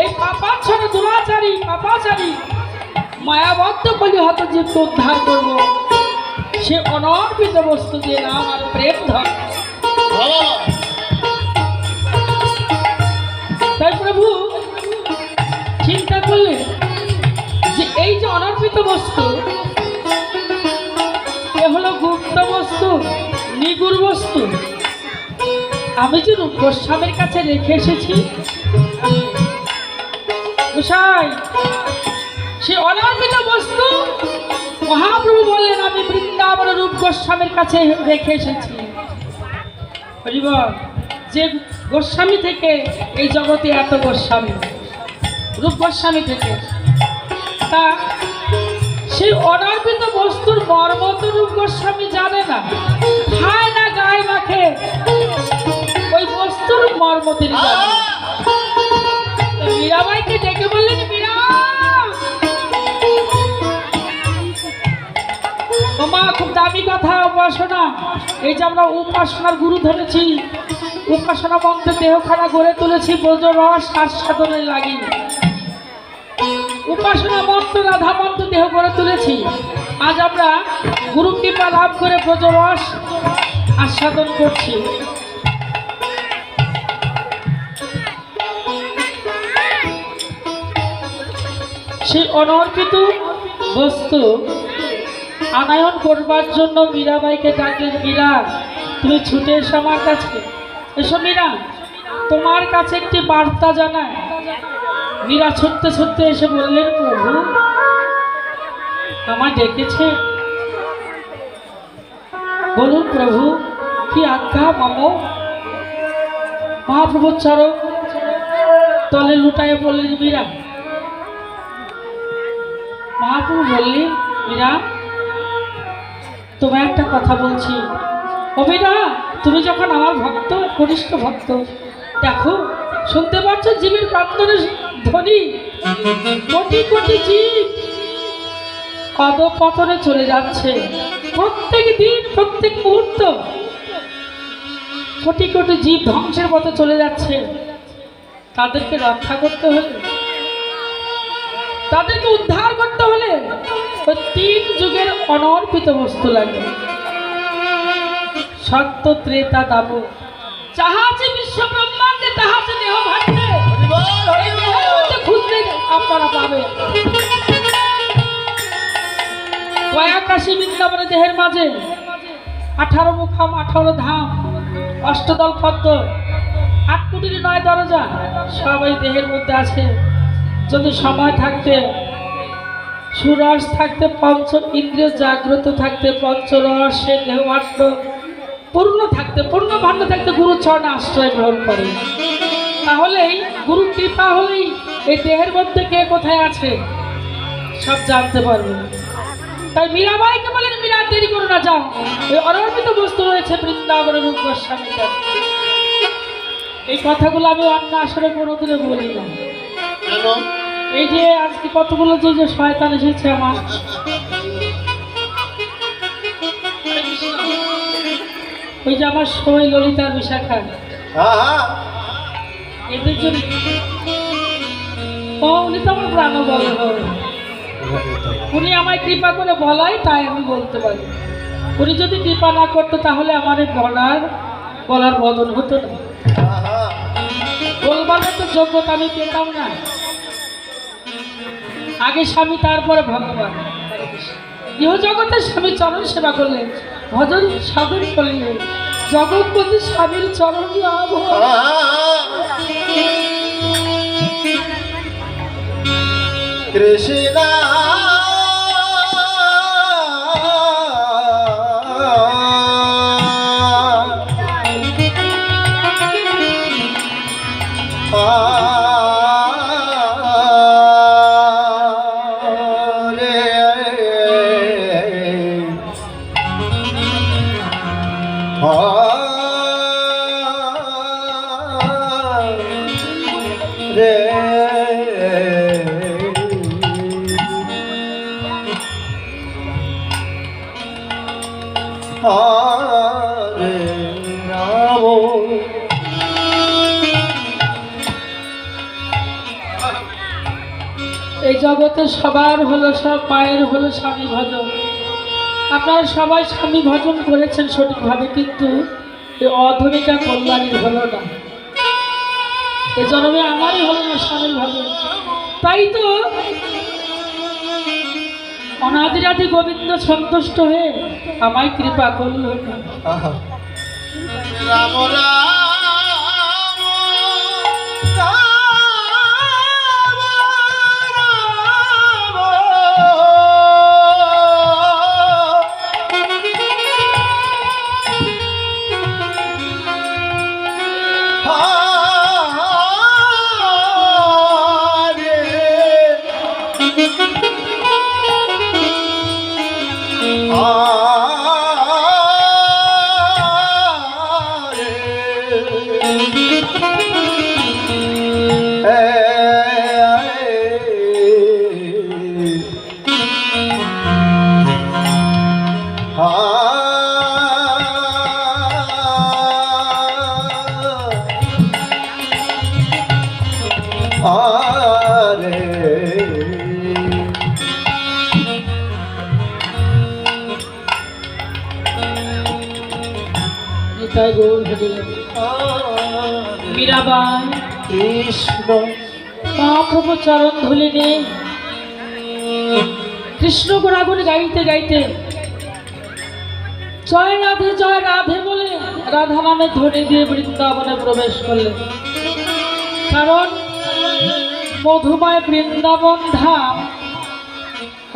এই পাপাচ্ছন্ন দুরাচারী পাপাচারী মায়াবদ্ধ কলি হত জীবকে উদ্ধার করবো। সে অনর্পিত বস্তু দিয়ে নাম আর প্রেম ধর। তাই প্রভু চিন্তা করলেন যে এই যে অনর্পিত বস্তু, এ হলো গুপ্ত বস্তু, নিগুড় বস্তু। আমি যে রূপ গোস্বামীর কাছে রেখে এসেছি, গোসাই সে অনর্পিত বস্তু মহাপ্রভু বললেন আমি বৃন্দাবন রূপ গোস্বামীর কাছে রেখে এসেছি। হরিবল, যে গোস্বামী থেকে এই জগতে এত গোস্বামী, রূপ গোস্বামী থেকে, তা সেই অনর্পিত বস্তুর মর্ম তো রূপ গোস্বামী জানে না, খায় না গায়ে মাখে, ওই বস্তুর মর্ম তিনি জানেন। মীরাবাইকে ডেকে বললেন, মীরা মা, খুব দামি কথা উপাসনা, এই যে আমরা উপাসনার গুরু ধরেছি, উপাসনা মন্ত্রে দেহখানা গড়ে তুলেছি ব্রজ রস আস্বাদনে লাগি, উপাসনা মন্ত্র রাধা মন্ত্র দেহ গড়ে তুলেছি। আজ আমরা গুরু কৃপা লাভ করে ব্রজ রস আস্বাদন করছি। সেই অনর্পিত বস্তু আনায়ন করবার জন্য মীরাবাইকে ডাকলেন, মীরা তুমি ছুটে এসো আমার কাছে, এসো মীরা, তোমার কাছে একটি বার্তা জানায়। মীরা ছুটতে ছুটতে এসে বললেন, প্রভু আমায় ডেকেছে, বলুন প্রভু কি আজ্ঞা। মামো মহাপ্রভুর চরণ তলে লুটাইয়ে বললেন, মীরা। মহাপ্রভু বললেন, মীরা, তোমায় একটা কথা বলছি। ও মীরা, তুমি যখন আমার ভক্ত, কনিষ্ঠ ভক্ত, দেখো শুনতে পাচ্ছ জীবের প্রান্তরের ধ্বনি, কোটি কোটি জীব পতনে চলে যাচ্ছে। প্রত্যেক দিন, প্রত্যেক মুহূর্ত কোটি কোটি জীব ধ্বংসের পথে চলে যাচ্ছে। তাদেরকে রক্ষা করতে হলে, তাদেরকে উদ্ধার করতে হলে ওই 3 যুগের অনর্পিত বস্তু লাগে। সত্য, ত্রেতা, দাপর, যাহা আছে বিশ্ব ব্রহ্মাণ্ডে, তাহা আছে দেহ ভাণ্ডে। এই দেহের মধ্যে খুঁজলে আপনারা পাবে। কয়াকাশী বৃন্দাবনে দেহের মাঝে 18 মুখাম, 18 ধাম, অষ্টদল পদ্ম, 8 কোটির 9 দরজা, সবাই দেহের মধ্যে আছে। যদি সময় থাকতে, সুরস থাকতে, পঞ্চ ইন্দ্রিয় জাগ্রত থাকতে, পঞ্চরসে দেহমাত্র পূর্ণ থাকতে, পূর্ণ ভাণ্ড থাকতে গুরু চরণে আশ্রয় গ্রহণ করে, তাহলেই গুরু কৃপা হলেই এই দেহের মধ্যে কে কোথায় আছে সব জানতে পারবে। তাই মীরাবাইকে বলেন, মীরা দেরি করো না, যাও, এই অনর্পিত বস্তু রয়েছে বৃন্দাবনের রূপ গোস্বামীর কাছে। এই কথাগুলো আমি অন্য আসরে কোনোদিনে বলি না। কেন? এই যে আজকে কতগুলো যে শয়তান এসেছে আমার, ওই যে আমার সই ললিতার বিশাখা, এদের জন্য উনি তো আমার প্রাণ বলে, উনি আমায় কৃপা করে বলাই, তাই আমি বলতে পারি। উনি যদি কৃপা না করতো তাহলে আমার এই বলার বদল হতো না, বলবার তো যোগ্যতা আমি পেতাম না। আগে স্বামী, তারপরে ভগবান। ইহ জগতের স্বামী চরণ সেবা করলেন, ভজন সাধন করলেন, জগৎপতি স্বামীর চরণ লাভ। কৃষ্ণ এই জগতে সবার হলো, সব মায়ের হলো স্বামী ভজন। আপনারা সবাই স্বামী ভজন করেছেন সঠিকভাবে, কিন্তু এই অধমিকা কল্যাণীর হলো না, এ জন্মে আমারই হলো না স্বামীর ভজন। তাই তো অনাদিরাদি গোবিন্দ সন্তুষ্ট হয়ে আমায় কৃপা করল না। রাম রাম মীরাবাই কৃষ্ণ মহাপ্রভু চরণ ধুলি নেই, কৃষ্ণ গুণাগুণ গাইতে গাইতে জয় রাধে বলে রাধা নামে ধ্বনি দিয়ে বৃন্দাবনে প্রবেশ করলেন। কারণ মধুময় বৃন্দাবন ধাম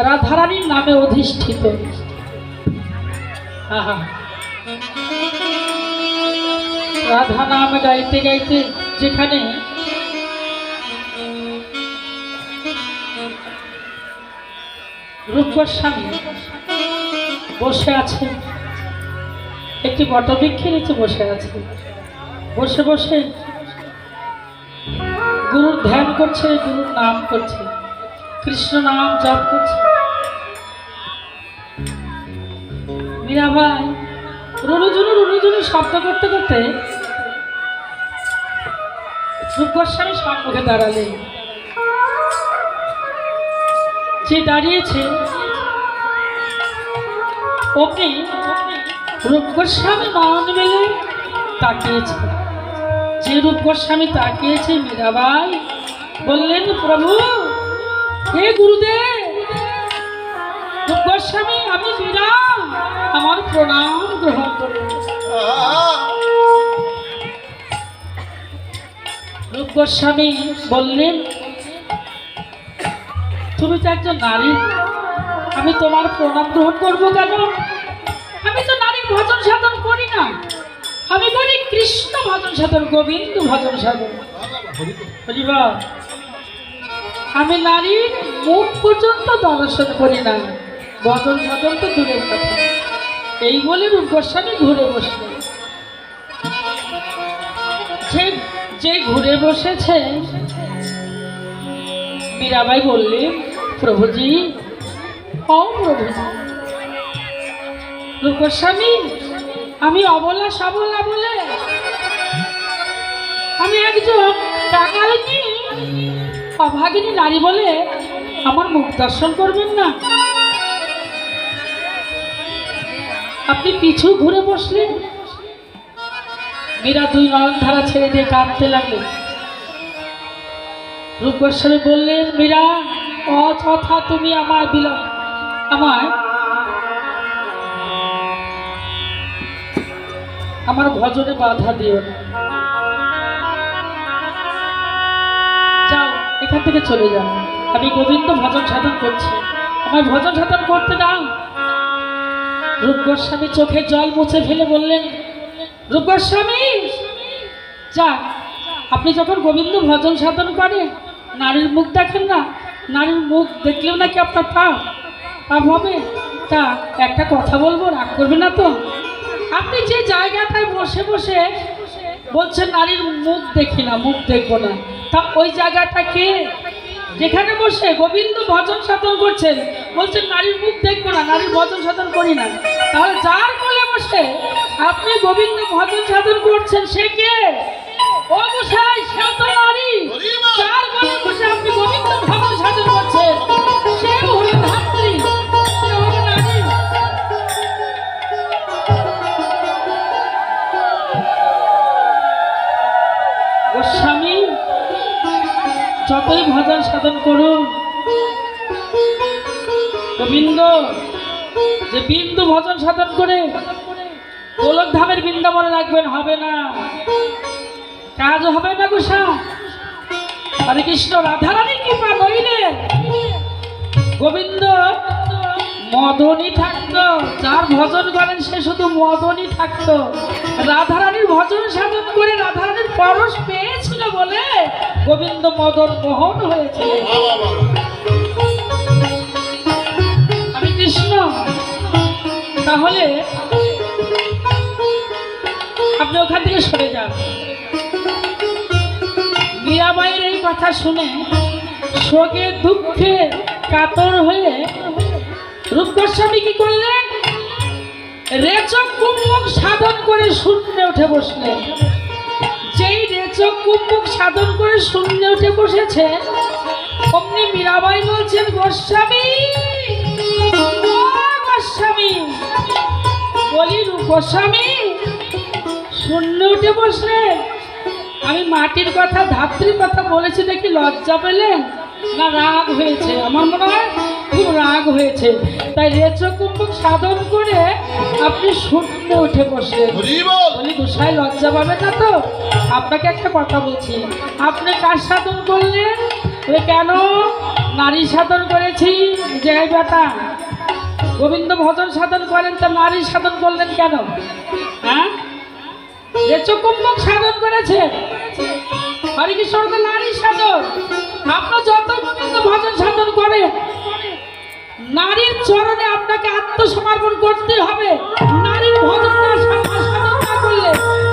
রাধারানীর নামে অধিষ্ঠিত। রাধা নাম গাইতে গাইতে যেখানে রূপ গোস্বামী বসে আছে, একটি বটবৃক্ষের নিচে বসে আছে, বসে বসে গুরুর ধ্যান করছে, গুরুর নাম করছে, কৃষ্ণ নাম জপ করছে। মীরাবাই রুরুজুনু শব্দ করতে করতে রূপ গোস্বামী সম্মুখে দাঁড়ালেন। যে দাঁড়িয়েছে ওকে রূপ গোস্বামী নয়ন মেলে তাকিয়েছে। যে রূপ গোস্বামী তাকিয়েছে, মীরাবাই বললেন, প্রভু, হে গুরুদেব, রূপ গোস্বামী, আমি মীরা, আমার প্রণাম গ্রহণ করুন। রূপ গোস্বামী বললেন, তুমি তো একজন নারী, আমি তোমার প্রণাম গ্রহণ করবো কেন? আমি তো নারীর ভজন সাধন করি না, আমি করি কৃষ্ণ ভজন সাধন, গোবিন্দ ভজন সাধন। বুঝিবা, আমি নারীর মুখ পর্যন্ত দর্শন করি না, ভজন সাধন তো দূরের কথা। এই বলে রূপ গোস্বামী ঘুরে বসলেন। যে ঘুরে বসেছে, মীরাবাই বললেন, প্রভুজি, ও প্রভুজি, রূপ গোস্বামী, আমি অবলা সবলা বলে আমি একজন টাকালিনী অভাগিনী নারী বলে আমার মুখ দর্শন করবেন না? আপনি পিছু ঘুরে বসলেন। মীরা দুই নয়ন ধারা ছেড়ে দিয়ে কাঁদতে লাগলেন। রূপ গোস্বামী বললেন, মীরা, অযথা তুমি আমার ভজনে বাধা দিও না। যাও, এখান থেকে চলে যাও, আমি গোবিন্দ ভজন সাধন করছি, আমার ভজন সাধন করতে দাও। রূপ গোস্বামী চোখে জল মুছে ফেলে বললেন, রূপ গোস্বামী, যাক, আপনি যখন গোবিন্দ ভজন সাধন করেন, নারীর মুখ দেখেন না, নারীর মুখ দেখলেও নাকি আপনার পাপ হবে। তা একটা কথা বলবো, রাগ করবে না তো? আপনি যে জায়গাটায় বসে বসে বলছেন নারীর মুখ দেখি না, মুখ দেখবো না, তা ওই জায়গাটা কে? যেখানে বসে গোবিন্দ ভজন সাধন করছেন, বলছেন নারীর মুখ দেখবো না, নারীর ভজন সাধন করি না, তাহলে যার কোলে বসে আপনি গোবিন্দ ভজন সাধন করছেন সে কে? ও গোসাই, সে তো নারী। যার কোলে বসে আপনি গোবিন্দ ভজন সাধন করছেন সে হলো ধাত্রী, সে হলো নারী। গোস্বামী, যতই ভজন সাধন করুন, গোবিন্দ যে বিন্দু ভজন সাধন করে গোলক ধামের বৃন্দাবনে রাখবেন, হবে না, কাজ হবে না গোসা। হরে কৃষ্ণ, রাধারানী কৃপা নইলে গোবিন্দ মদনই থাকতো, যার ভজন করেন সে শুধু মদনই থাকতো। রাধারানীর ভজন সাধন করে রাধারানীর পরশ পেয়েছিল বলে গোবিন্দ মদন মোহন হয়েছে। হরে কৃষ্ণ, তাহলে আপনি ওখান থেকে সরে যান। মীরাবাইয়ের এই কথা শুনে শোকে দুঃখে কাতর হয়ে রূপ গোস্বামী কি করলেন? রেচক কুম্ভক সাধন করে শূন্যে উঠে বসলেন। যেই রেচক কুম্ভক সাধন করে শূন্যে উঠে বসেছে, অমনি মীরাবাই বলছেন, গোস্বামী, গোস্বামী, বলি রূপ গোস্বামী শূন্য উঠে বসলেন। আমি মাটির কথা, ধাত্রীর কথা বলেছি দেখি লজ্জা পেলেন না রাগ হয়েছে? আমার মনে হয় খুব রাগ হয়েছে। তাই রেচক কুম্ভক সাধন করে আপনি শূন্য উঠে বসলেন। বলি গোসাই লজ্জা পাবে না তো? আপনাকে একটা কথা বলছি, আপনি কার সাধন করলেন? কেন? নারী সাধন করেছি। যে বেটা গোবিন্দ ভজন সাধন করেন, তা নারী সাধন করলেন কেন? হ্যাঁ, যে চকুম্বক সাধন করেছে হরে কৃষ্ণ তো নারীর সাধন। আপনার যত গোবিন্দ ভজন সাধন করে নারীর চরণে আপনাকে আত্মসমর্পণ করতে হবে। নারীর ভজন না সাধন না করলে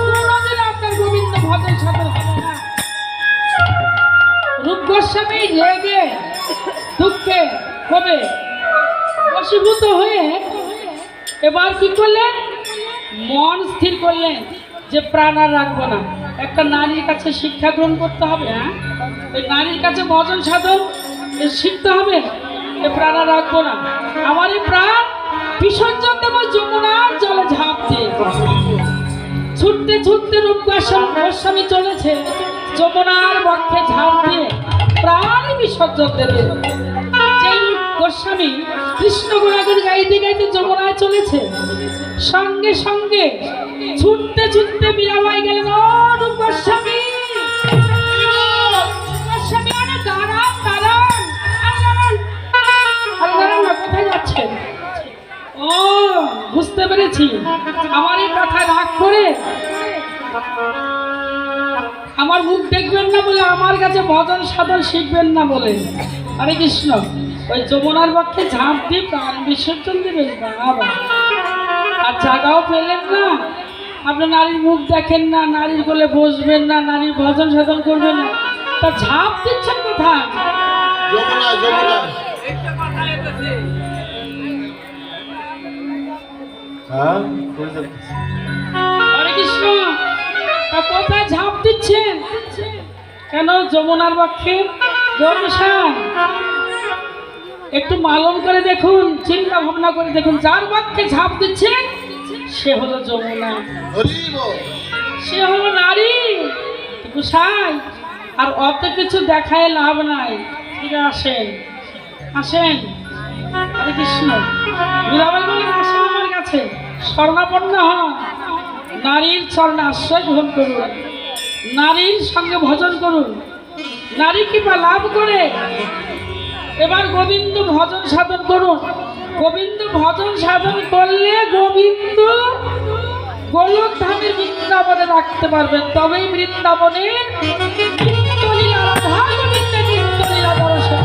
কোনোদিন আপনার গোবিন্দ ভজন সাধন হবে না। রূপ গোস্বামী রেগে দুঃখে হবে বশীভূত হয়ে এবার কি করলেন, মন স্থির করলেন যে প্রাণ আর রাখবো না। একটা নারীর কাছে শিক্ষা গ্রহণ করতে হবে। হ্যাঁ, ওই নারীর কাছে ভজন সাধন শিখতে হবে। এ প্রাণ আর রাখবো না, আমার এই প্রাণ বিসর্জন দেবো যমুনার জলে ঝাঁপ দিয়ে। ছুটতে ছুটতে রূপ গোস্বামী চলেছে যমুনার বক্ষে ঝাঁপ দিয়ে প্রাণ বিসর্জন দেবে। যেই গোস্বামী কৃষ্ণ গুণাগুণ গাইতে গাইতে যমুনায় চলেছে, সঙ্গে সঙ্গে ছুটতে ছুটতে মীরাবাই গেলেন। ও রূপ গোস্বামী, গোস্বামী মানে দাঁড়ান দাঁড়ান, কোথায় যাচ্ছেন? ও বুঝতে পেরেছি, আমার এই কথা রাগ করে আমার মুখ দেখবেন না বলে, আমার কাছে ভজন সাধন শিখবেন না বলে হরে কৃষ্ণ ওই যমুনার পক্ষে ঝাঁপ দিয়ে প্রাণ বিসর্জন দেবেন। বাবা, আর জায়গাও পেলেন না, আপনি নারীর মুখ দেখেন না, নারীর কোলে বসবেন না, নারীর ভজন সাধন করবেন না, তা ঝাঁপ দিচ্ছেন কোথায়? যমুনা যমুনা। হ্যাঁ, হরে কৃষ্ণ, তা কোথায় ঝাঁপ দিচ্ছেন? কেন যমুনার পক্ষে? জন্মসান একটু মালন করে দেখুন, চিন্তা ভাবনা করে দেখুন, যার পক্ষে ঝাঁপ দিচ্ছেন সে হলো যমুনা, সে হলো নারী। গোসাই আর অত কিছু দেখায় লাভ নাই, ঠিক আসেন আসেন। হরে কৃষ্ণ, মীরাবাই বলেন আসেন আমার কাছে, স্বর্ণাপন্ন হন, নারীর চরণে আশ্রয় গ্রহণ করুন, নারীর সঙ্গে ভজন করুন, নারী কৃপা লাভ করে এবার গোবিন্দ ভজন সাধন করুন। গোবিন্দ ভজন সাধন করলে গোবিন্দ গোলক ধামের বৃন্দাবনে রাখতে পারবেন, তবেই বৃন্দাবনের নিত্যলীলা রাধা গোবিন্দের নিত্যলীলা দর্শন।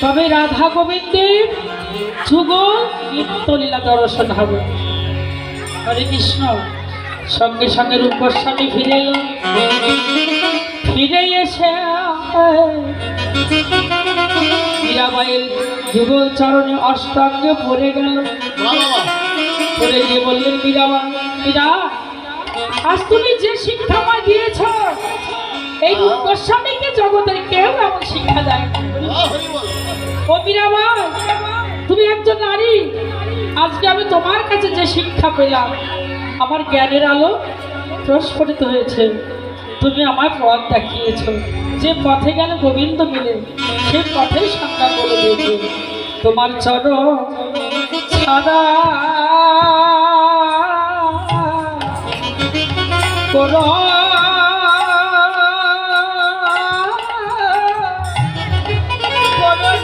তবে রাধা গোবিন্দের যুগল নিত্যলীলা দর্শন হবে। হরে কৃষ্ণ, সঙ্গে সঙ্গে রূপ গোস্বামী ফিরে এলো। ফিরে এসে মীরাবাইয়ের যুগল চরণে অষ্টাঙ্গে পড়ে গেল। পড়ে গিয়ে বললেন, মীরাবাই, মীরা, আজ তুমি যে শিক্ষা আমায় দিয়েছ, এই রূপ গোস্বামীকে জগতের কেউ এমন শিক্ষা দেয়। ও মীরাবাই, তুমি একজন নারী, আজকে আমি তোমার কাছে যে শিক্ষা পেলাম, আমার জ্ঞানের আলো প্রস্ফুটিত হয়েছে। তুমি আমায় পথ দেখিয়েছ, যে পথে গেলে গোবিন্দ মিলে সে পথেই সন্ধান বলে দিয়েছে। তোমার চরণ ছাড়া করো তোমার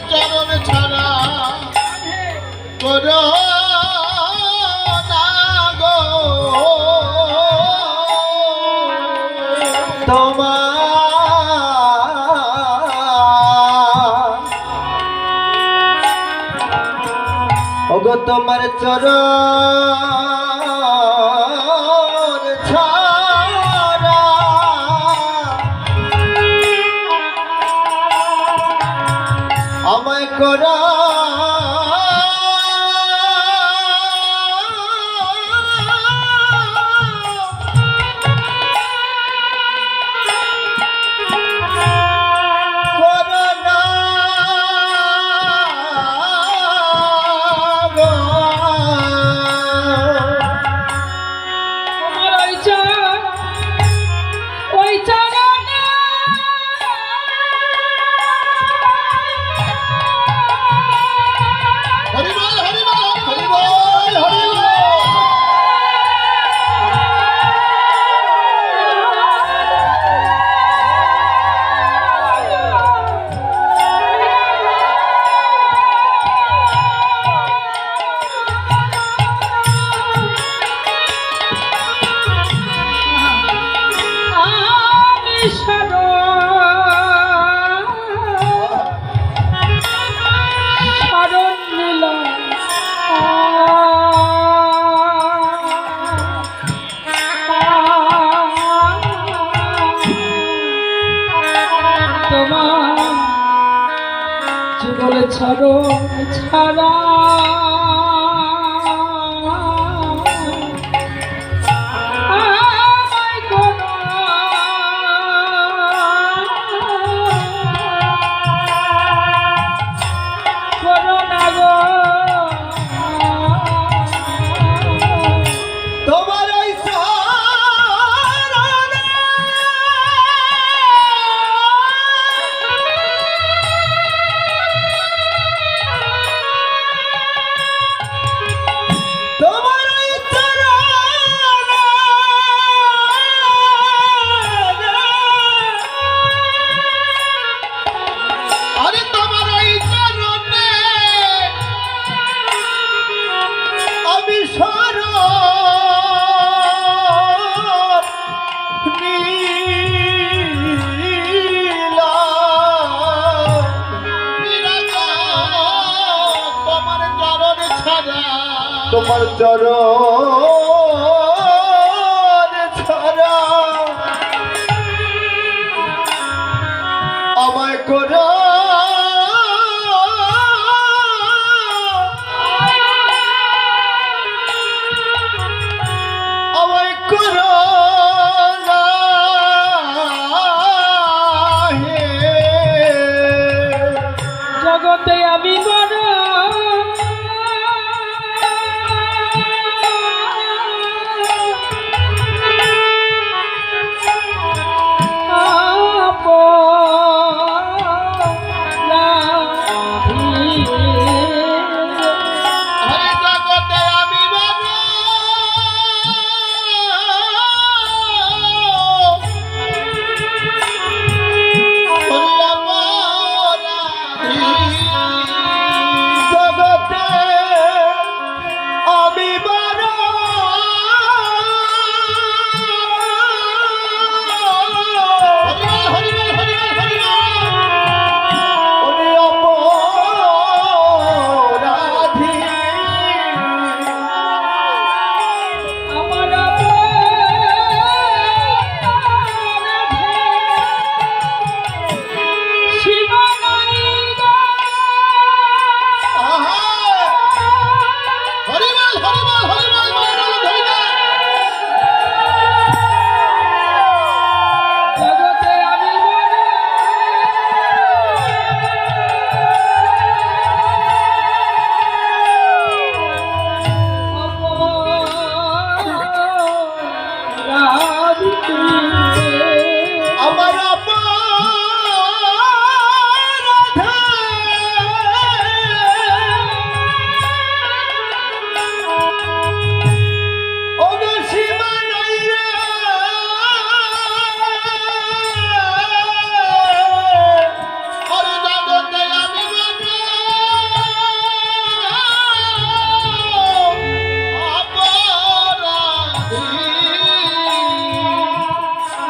চরণ ছাড়া করো না গো, ওগো তোমার চরণ ছাড়া আমায় করা যুগল ছাড়ো ছাড়া আমায় করো না গো। তোমার ওই চরণে তোমার ওই চরণে আরে তোমার ওই চরণে আমি শরণ নিলাম। তোমার চরণ ছাড়া তোমার চরণ ছাড়া আমায় করো আমায় করো না হে। জগতে আমি বড় হরে জগতে আমি বাবু জগতে আমি বড় ওরে অপরাধী আমার আহা হরিবল হরিবল হরিবল মন্ডল ধরিনা জগতে আমি আমার হরে জগতে আমি বাবু অপরাধী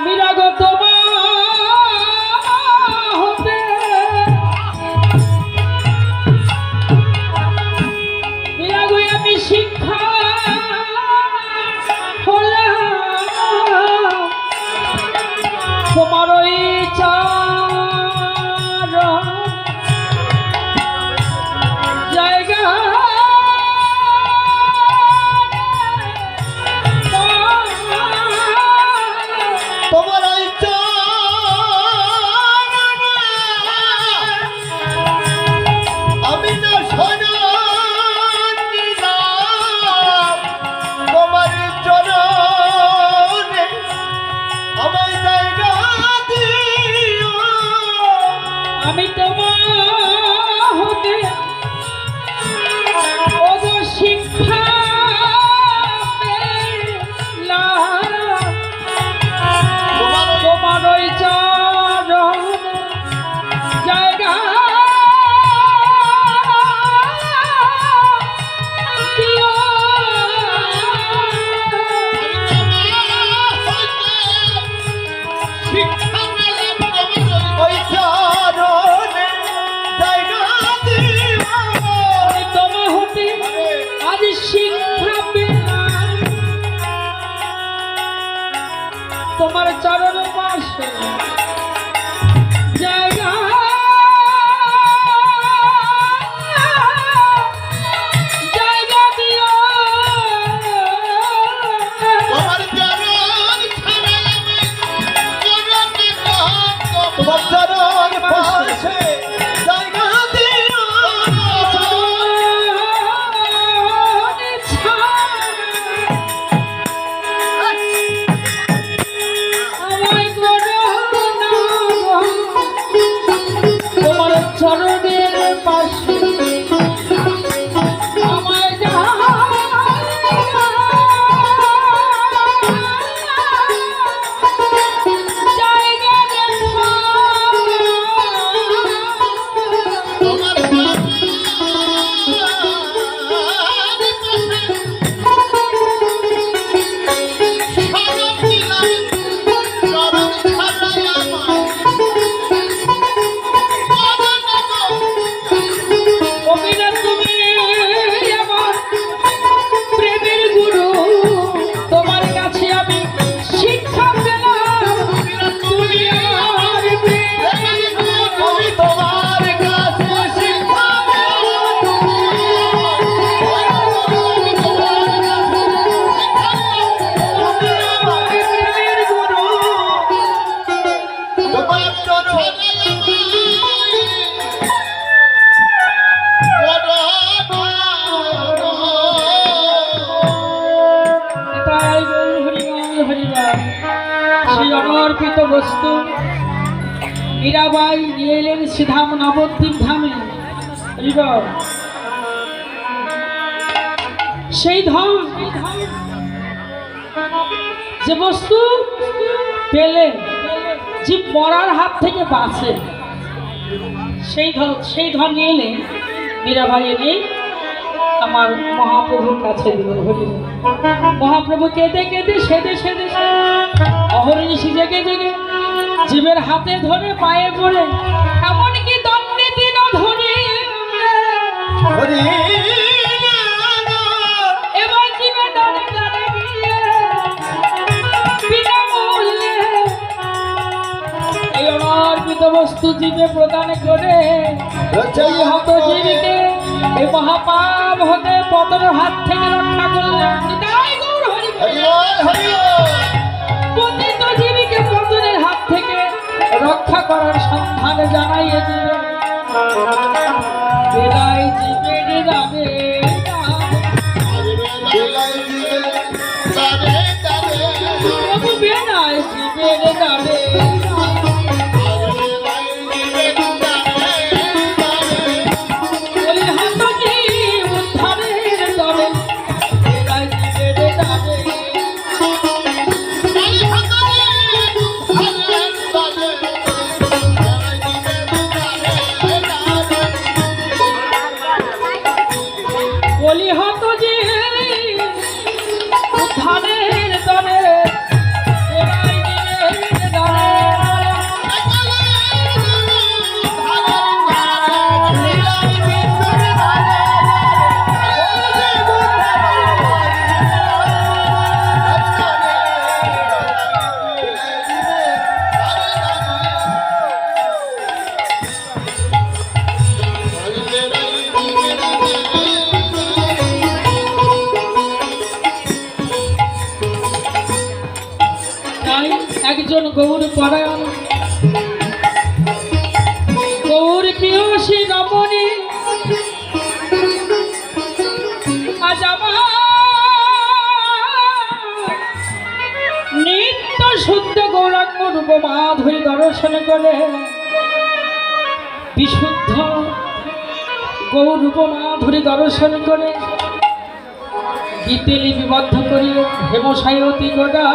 মিরাগত হতে মিরাগো আমি শিক্ষা হলাম তোমার ওই চারণ জায়গা তোমার ওই চরণে আমি না শরণ নিলাম। তোমার চরণে আমায় জায়গা দিও। আমি তোমার হতে ওগো শিক্ষা পেলাম। তোমার ওই চরণ জায়গা দিও। শিক্ষা পেলাম তোমার ওই চরণে জায়গা দিও। আমি তোমার হতে আজ বস্তু মীরাবাই নিয়ে এলেন শ্রীধাম নবদ্বীপ ধামে। এবার সেই ধন যে বস্তু পেলে জীব মরার হাত থেকে বাঁচে, সেই ধন নিয়ে এলে মীরাবাই এনে আমার মহাপ্রভুর কাছে দিল। মহাপ্রভু কেঁদে কেঁদে সেদে সেদে অহর্নিশি জেগে জেগে জীবের হাতে ধরে পায়ে পড়ে এমনকি দণ্ডে দিন ধরে এবার জীবের দণ্ডে গিয়ে বিনামূল্যে এই অনর্পিত বস্তু জীবে প্রদান করে হত জীবীকে এই মহাপাপ হতে পতনের হাত থেকে রক্ষা করলেন। পতিত জীবীকে পতনের হাত থেকে রক্ষা করার সন্ধান জানাইয়ে দিলেন। বেলায় জীবের যাবে প্রভু বেলায় জীবের যাবে একজন গৌর পরায়ণ গৌর প্রিয়সী রমণী আজ আমার নিত্য শুদ্ধ গৌরাঙ্গ রূপ মাধুরী দর্শন করে বিশুদ্ধ গৌর রূপ মাধুরী দর্শন করে গীতে লিপিবদ্ধ করি হেমশায় অতি গোড়া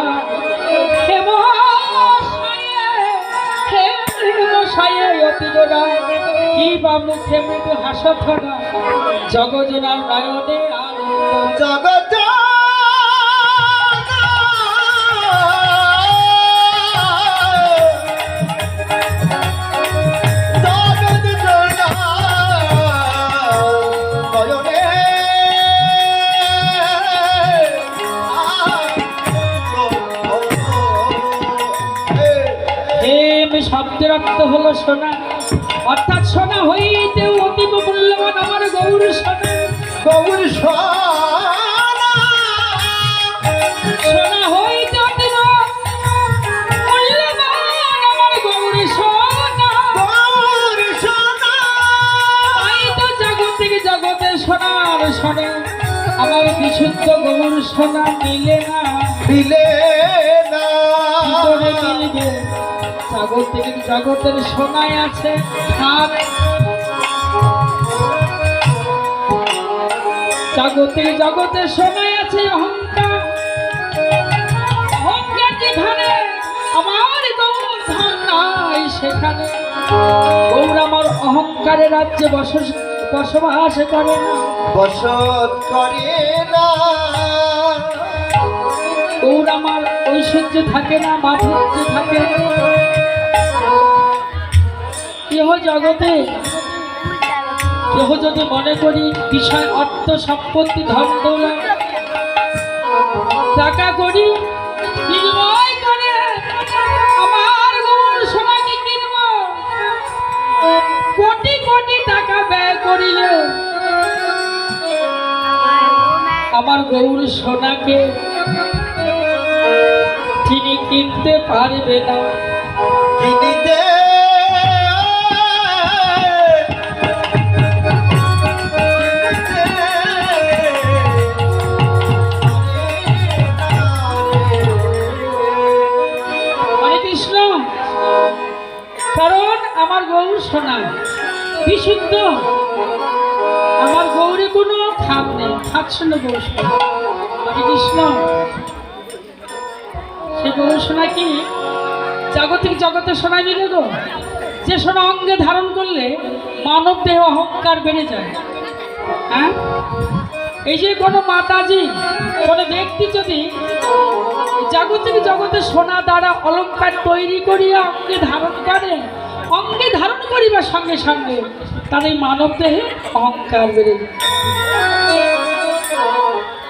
কি বা মুখে মুখে হাসা থাকা জগজনার নয়নে জগৎ শব্দের অর্থ হলো সোনা, অর্থাৎ সোনা হইতে অতীব মূল্যবান আমার গৌর সোনা। গৌর সোনা হইতে অতীব মূল্যবান আমার গৌর সোনা। তাই তো জগতে জগতে সোনার সোনা আমার বিশুদ্ধ গৌর সোনা মিলে না মিলবে জগতের সোনায় আছে জগতের সোনায় আছে অহংকার। অহংকার যেখানে আমার গৌর ধন নাই সেখানে গৌর আমার অহংকারের রাজ্যে বসবাস করে না বসত করে না। গৌর আমার ঐশ্বর্য থাকে না, মাধুর্য থাকে না। কেহ জগতে কেহ যদি মনে করি বিষয় অর্থ সম্পত্তি ধন দৌলত টাকা করি বিনিময় করে আমার গৌর সোনাকে কিনব, কোটি কোটি টাকা ব্যয় করিলে আমার গৌর সোনাকে তিনি কিনতে পারবে না। কিনতে হরে কৃষ্ণ। বিশুদ্ধ। আমার গৌরে কোনো খাপ নেই, খাচ্ছন্ন গৌরসোনা। হরে কৃষ্ণ। সে গৌরসোনা কি জাগতিক জগতে সোনা মিলে গো? যে সোনা অঙ্গে ধারণ করলে মানব দেহ অহংকার বেড়ে যায়। হ্যাঁ, এই যে কোনো মাতাজি, কোনো ব্যক্তি যদি জাগতিক জগতে সোনা দ্বারা অলঙ্কার তৈরি করিয়া অঙ্গে ধারণ করে, অঙ্গে ধারণ করিবার সঙ্গে সঙ্গে তার এই মানব দেহে অহংকার বেড়ে যায়।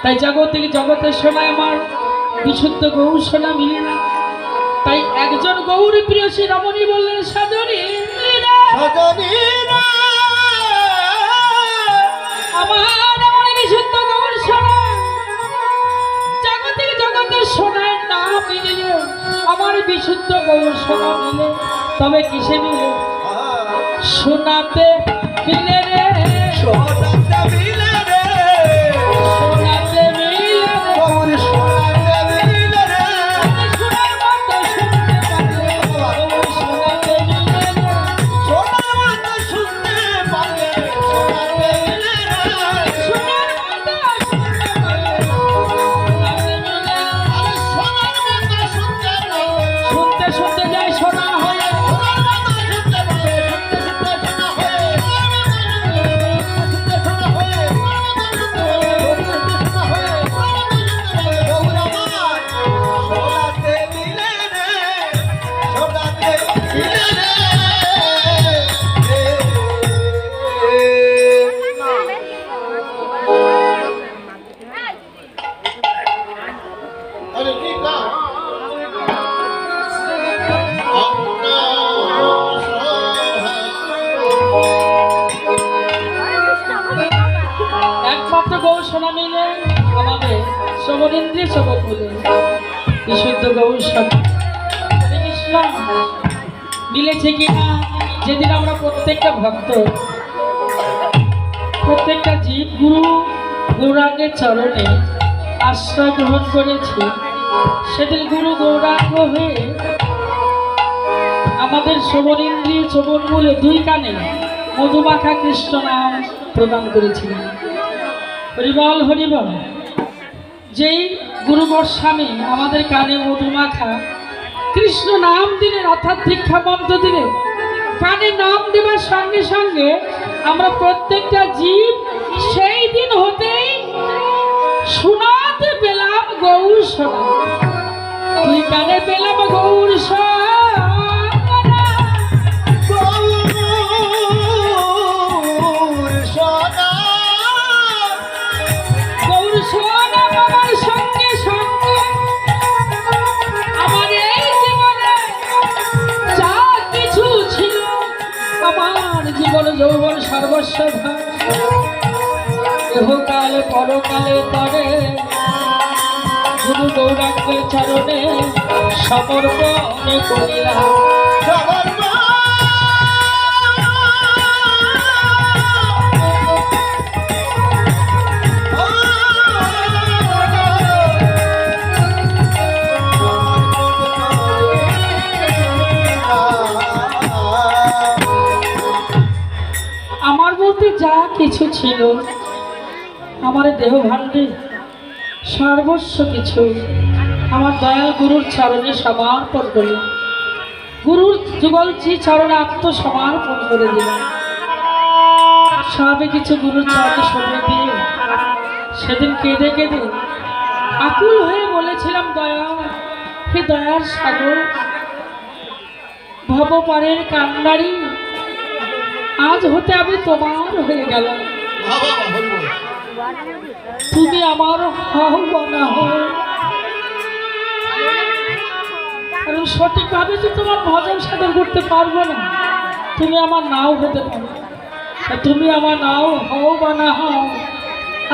তাই জাগতিক জগতে সোনা আমার বিশুদ্ধ গৌর সোনা মিলে না। তাই একজন গৌর প্রিয় শ্রী রমণী বললেন, সাজনী আমার এমন বিশুদ্ধ গৌর সোনা জাগতিক জগতে সোনার না মিলিলে, আমার বিশুদ্ধ গৌর সোনা মিলে, তবে কিসে মিলে? সোনাতে মিলে রে, সোনাতে মিলে রে, সোনাতে মিলে রে, গৌর সোনাতে মিলে রে, সোনার মতো শুনতে পারে, গৌর সোনাতে মিলে রে, সোনার মতো শুনতে পারে, সোনাতে মিলে রে, সোনার মতো শুনতে পারে, সোনাতে মিলে, আরে সোনার মতো শুনতে পারে, শুনতে শুনতে যায় সোনা হয়ে, সোনার মতো শুনতে পারে, শুনতে শুনতে সোনা হয়ে, শুনতে সোনা হয়ে, গৌর আমার সোনাতে মিলে রে, সোনাতে মিলে রে। আরে কি কা একমাত্র গৌর সোনা মিলে আমাদের সবরেন্দ্রিয় সবক বলে বিশুদ্ধ গৌর সোনা। হরে কৃষ্ণ। মিলেছে কিনা? যেদিন আমরা প্রত্যেকটা ভক্ত, প্রত্যেকটা জীব গুরু গৌরাঙ্গের চরণে আশ্রয় গ্রহণ করেছি, সেদিন গুরু গৌরাঙ্গ হয়ে আমাদের সবরেন্দ্রিয় চবন বলে দুই কানে মধুমাখা কৃষ্ণ নাম প্রদান করেছিলেন। হরিবল হরিবল। যেই গুরু গোস্বামী আমাদের কানে মধুমাখা কৃষ্ণ নাম দিলেন, অর্থাৎ দীক্ষা মন্ত্র দিলেন, কানে নাম দেবার সঙ্গে সঙ্গে আমরা প্রত্যেকটা জীব সেই দিন হতেই শোনাতে পেলাম গৌর সোনা। দুই কানে পেলাম গৌর সোনা, গৌর সোনা বাবার সঙ্গে সঙ্গে আমার এই জীবনে যা কিছু ছিল, আমার জীবন যৌবন সর্বস্ব দেহকালে পরকালে তরে গুরু গৌরাঙ্গের চরণে সমর্পণ করিলাম। আমার বলতে যা কিছু ছিল, আমার দেহ ভাণ্ডে সর্বস্ব কিছু আমার দয়াল গুরুর চরণে সমর্পণ করলাম। গুরুর যুগলজি চরণে আত্মসমর্পণ করে দিলাম। সবে কিছু গুরুর চরণে সরে দিয়ে সেদিন কেঁদে কেঁদে আকুল হয়ে বলেছিলাম, দয়া হে দয়ার সাগর, ভবপারের কান্ডারি, আজ হতে আমি তোমার হয়ে গেলাম। তুমি আমার হও বা না হও, কারণ সঠিকভাবে তো তোমার ভজন সাধন করতে পারবো না, তুমি আমার নাও হতে পারো। তুমি আমার নাও হও বা না হও,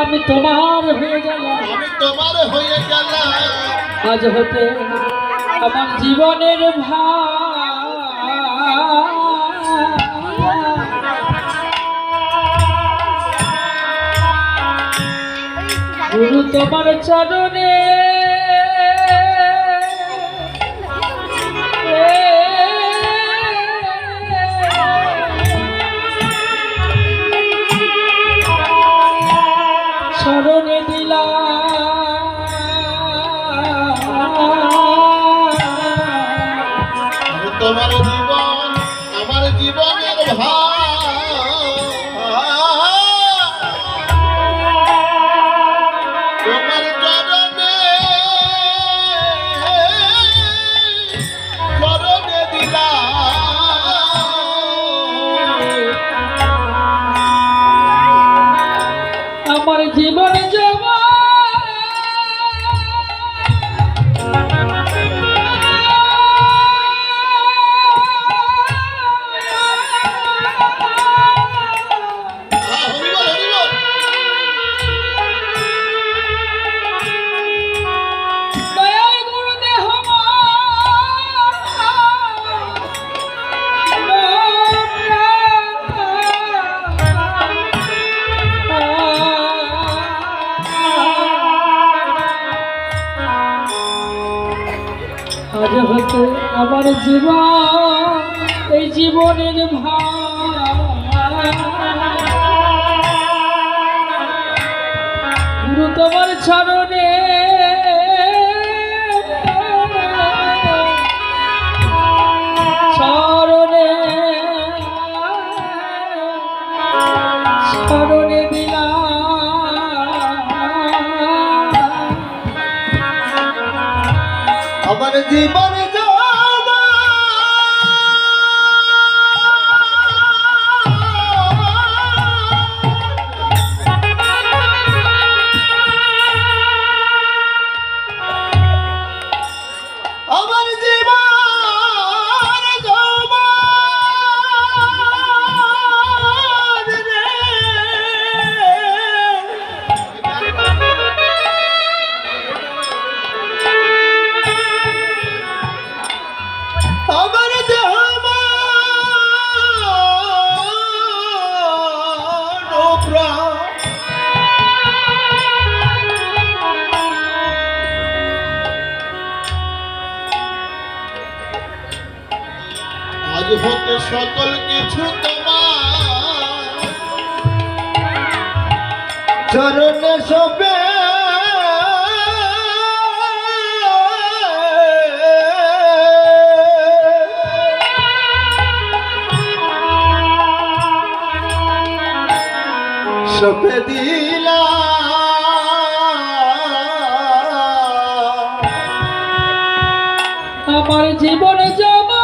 আমি তোমার হয়ে গেলাম। আমি তোমার হয়ে গেলাম। আজ হতে আমার জীবনের গুরু তোমার চরণে আমার জীবনে জমা হরিবল হরিবল। দয়াল গুরুদেহ আজ হতে আমার জীবন এই জীবনের গুরু তোমার চরণে চরণে চরণে দিলাম আমার জীবনে আমার জীবন যৌবন রে আমার দেহ প্রাণ আজ হতে সকল কিছু তোমার চরণে সবে সপে দিলা আমার জীবনে জমা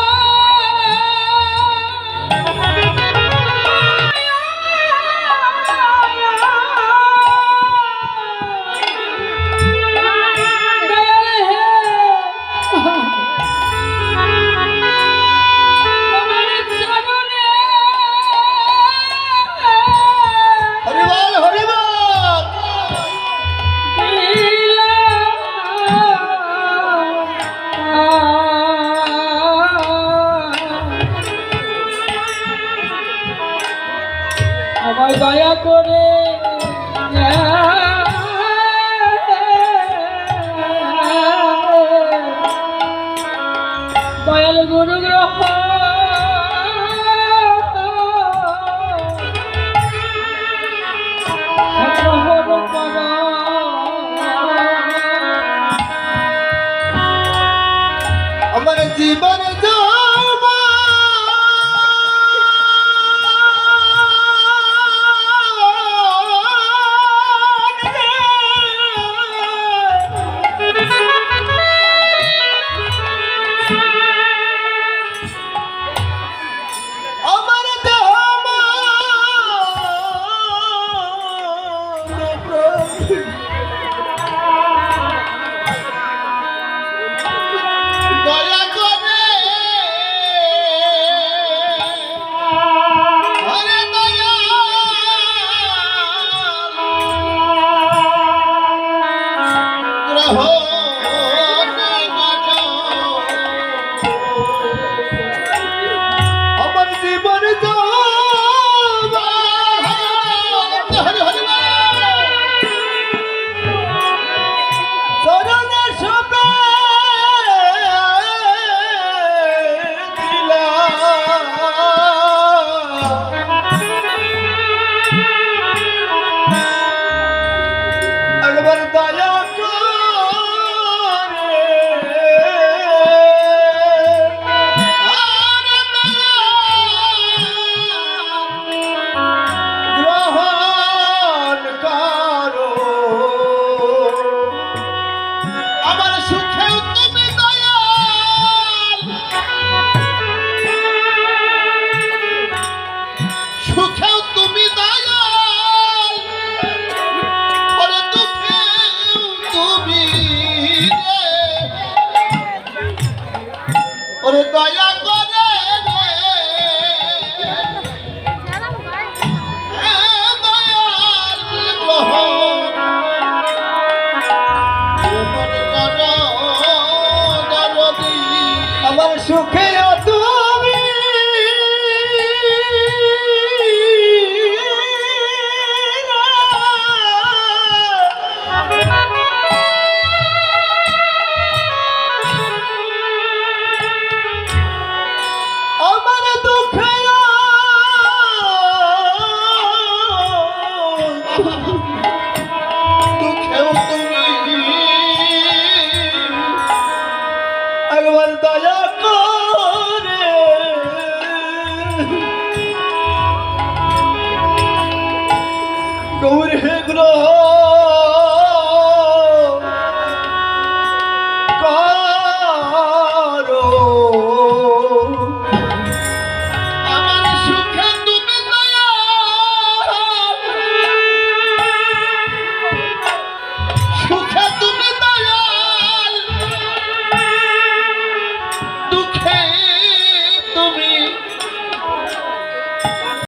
হরিবল হরিবল। আমায় দয়া করে দয়াল গুরু গ্রহ আমার জীবন আমার দেহ